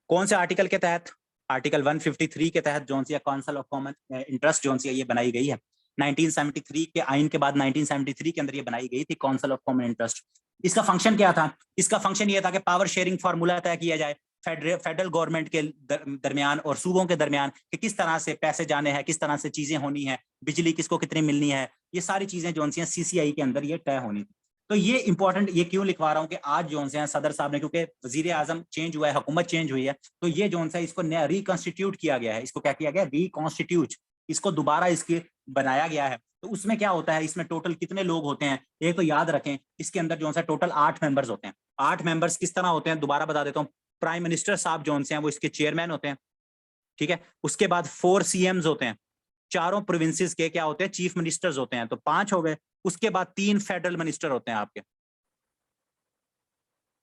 कौन से आर्टिकल के तहत, आर्टिकल 153 के तहत zone C council of common interest zone C ये बनाई गई है। 1973 के आइन के बाद 1973 के अंदर ये बनाई गई थी काउंसिल ऑफ कॉमन इंटरेस्ट। इसका फंक्शन क्या था, इसका फंक्शन ये था कि पावर शेयरिंग फार्मूला तय किया जाए फेडरल गवर्नमेंट के दरमियान और सूबों के दरमियान कि किस तरह से पैसे जाने हैं, किस तरह से चीजें होनी है, बिजली किसको कितनी मिलनी है, ये सारी चीजें जो सी CCI के अंदर ये तय होनी थी। तो ये इंपॉर्टेंट ये क्यों लिखवा रहा हूँ कि आज जो है सदर साहब ने, क्योंकि वजीर आजम चेंज हुआ है, हुकूमत चेंज हुई है, तो ये जो है इसको नया रिकॉन्स्टिट्यूट किया गया है। इसको क्या किया गया, रिकॉन्स्टिट्यूट, इसको दोबारा इसके बनाया गया है। तो उसमें क्या होता है, इसमें टोटल कितने लोग होते हैं, एक तो याद रखें इसके अंदर जो है टोटल 8 मेंबर्स होते हैं। 8 मेंबर्स किस तरह होते हैं दोबारा बता देता हूँ। प्राइम मिनिस्टर साहब जो हैं वो इसके चेयरमैन होते हैं, ठीक है। उसके बाद 4 CMs होते हैं, चारों प्रोविंसेस के क्या होते हैं, चीफ मिनिस्टर्स होते हैं, तो 5 हो गए। उसके बाद 3 फेडरल मिनिस्टर होते हैं आपके,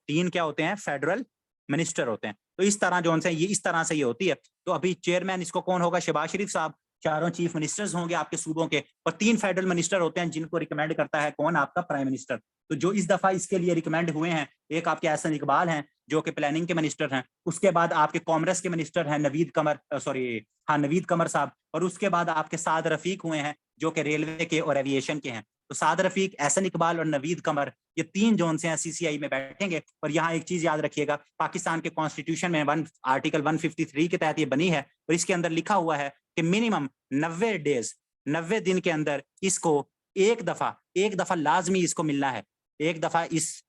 3 क्या होते हैं, फेडरल मिनिस्टर होते हैं। तो इस तरह जो ये इस तरह से ये होती है। तो अभी चेयरमैन इसको कौन होगा, शहबाज शरीफ साहब, चारों चीफ मिनिस्टर्स होंगे आपके सूबों के, और 3 फेडरल मिनिस्टर होते हैं जिनको रिकमेंड करता है कौन, आपका प्राइम मिनिस्टर। तो जो इस दफा इसके लिए रिकमेंड हुए हैं, एक आपके एहसन इकबाल हैं जो कि प्लानिंग के मिनिस्टर हैं, उसके बाद आपके कॉमर्स के मिनिस्टर हैं नवीद कमर साहब, और उसके बाद आपके साद रफीक हुए हैं जो कि रेलवे के और एविएशन के हैं। तो साद रफीक, एहसन इकबाल और नवीद कमर, ये 3 जोन से हैं CCI में बैठेंगे। और यहाँ एक चीज याद रखिएगा, पाकिस्तान के कॉन्स्टिट्यूशन में आर्टिकल 153 के तहत ये बनी है, और इसके अंदर लिखा हुआ है कि मिनिमम 90 दिन के अंदर इसको एक दफा लाजमी इसको मिलना है। एक दफा इस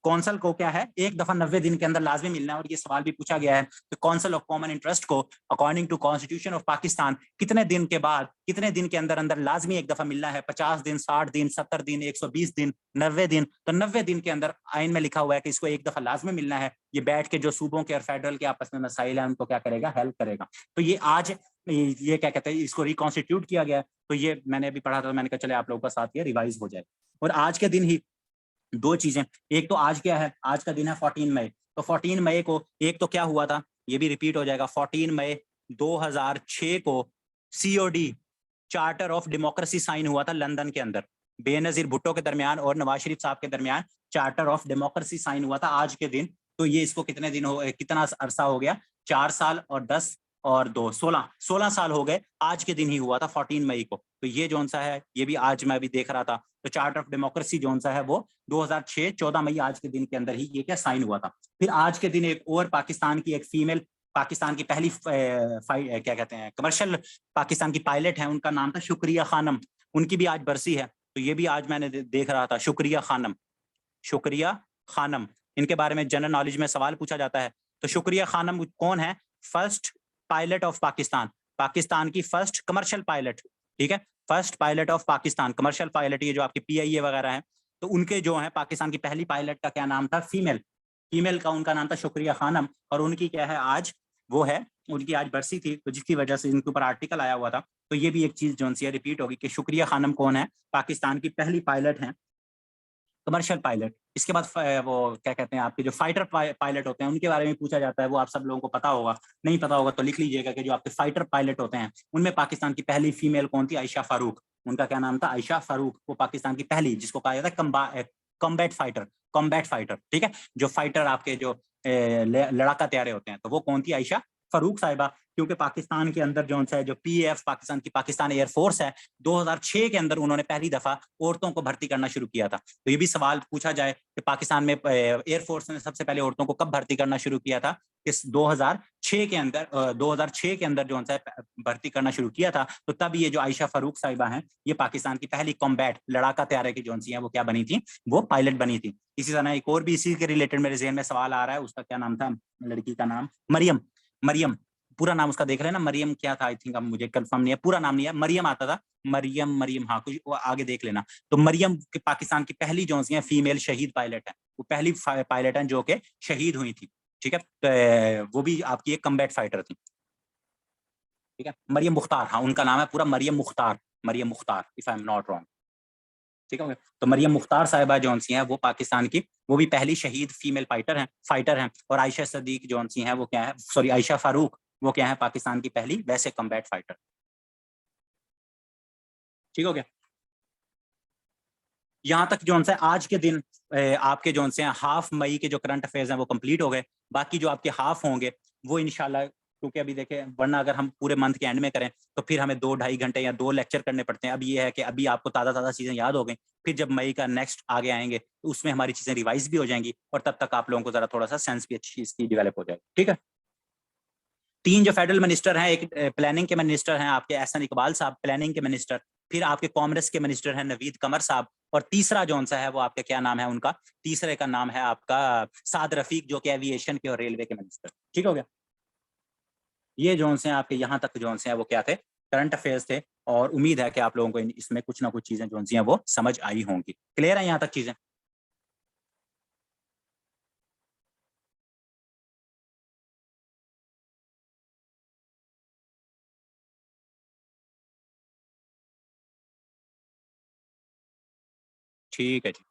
कौंसल को क्या है, एक दफा 90 दिन के अंदर लाजमी मिलना है। और ये सवाल भी पूछा गया है कि काउंसिल ऑफ कॉमन इंटरेस्ट को according to constitution of Pakistan कितने दिन के बाद, कितने दिन के अंदर अंदर लाजमी एक दफा मिलना है, 50 दिन, 60 दिन, 70 दिन, 120 दिन, 90 दिन। तो 90 दिन के अंदर आइन में लिखा हुआ है कि इसको एक दफा लाजमी मिलना है। ये बैठ के जो सूबों के और फेडरल के आपस में मसाइल है उनको क्या करेगा, हेल्प करेगा। तो ये आज ये क्या कहते हैं, इसको रिकॉन्स्टिट्यूट किया गया। तो ये मैंने अभी पढ़ा था, मैंने कहा चले आप लोगों का साथ ये रिवाइज हो जाए। और आज के दिन ही 2 चीजें, एक तो आज क्या है, आज का दिन है 14 मई। तो 14 मई को एक तो क्या हुआ था, ये भी रिपीट हो जाएगा, 14 मई 2006 को COD charter of democracy sign हुआ था लंदन के अंदर, बेनजीर भुट्टो के दरमियान और नवाज शरीफ साहब के दरमियान चार्टर ऑफ डेमोक्रेसी साइन हुआ था आज के दिन। तो ये इसको कितने दिन हो, कितना अरसा हो गया, 4 साल और 10 और 2 16 साल हो गए। आज के दिन ही हुआ था 14 मई को। तो ये जोन सा है, ये भी आज मैं भी देख रहा था। तो चार्टर ऑफ डेमोक्रेसी जोन सा है वो 2006 14 मई आज के दिन के अंदर ही ये क्या साइन हुआ था। फिर आज के दिन एक और पाकिस्तान की एक फीमेल, पाकिस्तान की पहली क्या कहते हैं कमर्शियल पाकिस्तान की पायलट है, उनका नाम था शुक्रिया खानम, उनकी भी आज बरसी है। तो ये भी आज मैंने देख रहा था, शुक्रिया खानम, इनके बारे में जनरल नॉलेज में सवाल पूछा जाता है। तो शुक्रिया खानम कौन है, first pilot of Pakistan, Pakistan की फर्स्ट कमर्शियल पायलट, ठीक है, first pilot of Pakistan, commercial pilot, ये जो आपकी PIA वगैरह है, तो उनके जो है पाकिस्तान की पहली पायलट का क्या नाम था, फीमेल का उनका नाम था शुक्रिया खानम। और उनकी क्या है आज, वो है उनकी आज बरसी थी, तो जिसकी वजह से इनके ऊपर आर्टिकल आया हुआ था। तो ये भी एक चीज जो रिपीट होगी कि शुक्रिया खानम कौन है, पाकिस्तान की पहली पायलट है, कमर्शियल पायलट, इसके बाद वो क्या कहते हैं आपके जो फाइटर पायलट होते हैं उनके बारे में पूछा जाता है, वो आप सब लोगों को पता होगा, नहीं पता होगा तो लिख लीजिएगा कि जो आपके फाइटर पायलट होते हैं उनमें पाकिस्तान की पहली फीमेल कौन थी? आयशा फारूक। उनका क्या नाम था? आयशा फारूक। वो पाकिस्तान की पहली, जिसको कहा जाता है कॉम्बैट फाइटर, कॉम्बैट फाइटर, ठीक है, जो फाइटर आपके जो लड़ाका तैयारे होते हैं, तो वो कौन थी? आयशा फारूक साहिबा। क्योंकि पाकिस्तान के अंदर जो है जो पीएफ पाकिस्तान एयरफोर्स है, 2006 के अंदर उन्होंने पहली दफा औरतों को भर्ती करना शुरू किया था। तो ये भी सवाल पूछा जाए कि पाकिस्तान में एयरफोर्स ने सबसे पहले औरतों को कब भर्ती करना शुरू किया था? इस 2006 के अंदर 2006 के अंदर जो है भर्ती करना शुरू किया था। तो तब ये जो आयशा फारूक साहिबा हैं, ये पाकिस्तान की पहली कॉम्बैट लड़ाका तैयारे की जो है वो क्या बनी थी? वो पायलट बनी थी। इसी तरह एक और भी इसी के रिलेटेड मेरे जहन में सवाल आ रहा है, उसका क्या नाम था? लड़की का नाम मरियम। मरियम, पूरा नाम उसका देख रहे हैं ना, मरियम क्या था? आई थिंक, अब मुझे कंफर्म नहीं है, पूरा नाम नहीं है, मरियम आता था, मरियम, मरियम, हाँ, कुछ आगे देख लेना। तो मरियम के पाकिस्तान की पहली जो है फीमेल शहीद पायलट है, वो पहली पायलट है जो कि शहीद हुई थी, ठीक है। तो वो भी आपकी एक कम्बैट फाइटर थी, ठीक है। मरियम मुख्तार, हाँ, उनका नाम है पूरा Mariam Mukhtar, Mariam Mukhtar, if I am not wrong, ठीक है। तो मरियम मुख्तार साहिबा जौनसी हैं वो पाकिस्तान की, वो भी पहली शहीद फीमेल फाइटर हैं। और आयशा सदीक जौनसी हैं वो क्या है, सॉरी, आयशा फारूक, वो क्या है? पाकिस्तान की पहली वैसे कम्बैट फाइटर, ठीक हो गया। यहाँ तक जो है आज के दिन आपके जो है हाफ मई के जो करंट अफेयर्स हैं वो कंप्लीट हो गए। बाकी जो आपके हाफ होंगे वो इंशाल्लाह, क्योंकि अभी देखें, वरना अगर हम पूरे मंथ के एंड में करें तो फिर हमें 2-2.5 घंटे या 2 लेक्चर करने पड़ते हैं। अब ये है कि अभी आपको ताज़ा ताज़ा चीज़ें याद हो गई, फिर जब मई का नेक्स्ट आगे आएंगे तो उसमें हमारी चीज़ें रिवाइज भी हो जाएंगी, और तब तक आप लोगों को ज़रा थोड़ा सा सेंस भी अच्छी इसकी डेवलप हो जाएगी, ठीक है। 3 जो फेडरल मिनिस्टर हैं, एक प्लानिंग के मिनिस्टर हैं आपके एहसन इकबाल साहब, प्लानिंग के मिनिस्टर। फिर आपके कॉमर्स के मिनिस्टर हैं नवीद कमर साहब। और तीसरा जो सा है वो आपका क्या नाम है उनका? तीसरे का नाम है आपका साद रफीक, जो कि एविएशन के और रेलवे के मिनिस्टर, ठीक हो गया। ये जो से आपके यहाँ तक जो से वो क्या थे? करंट अफेयर्स थे। और उम्मीद है कि आप लोगों को इसमें कुछ ना कुछ चीजें जो सी हैं वो समझ आई होंगी। क्लियर है यहाँ तक चीजें? ठीक है जी।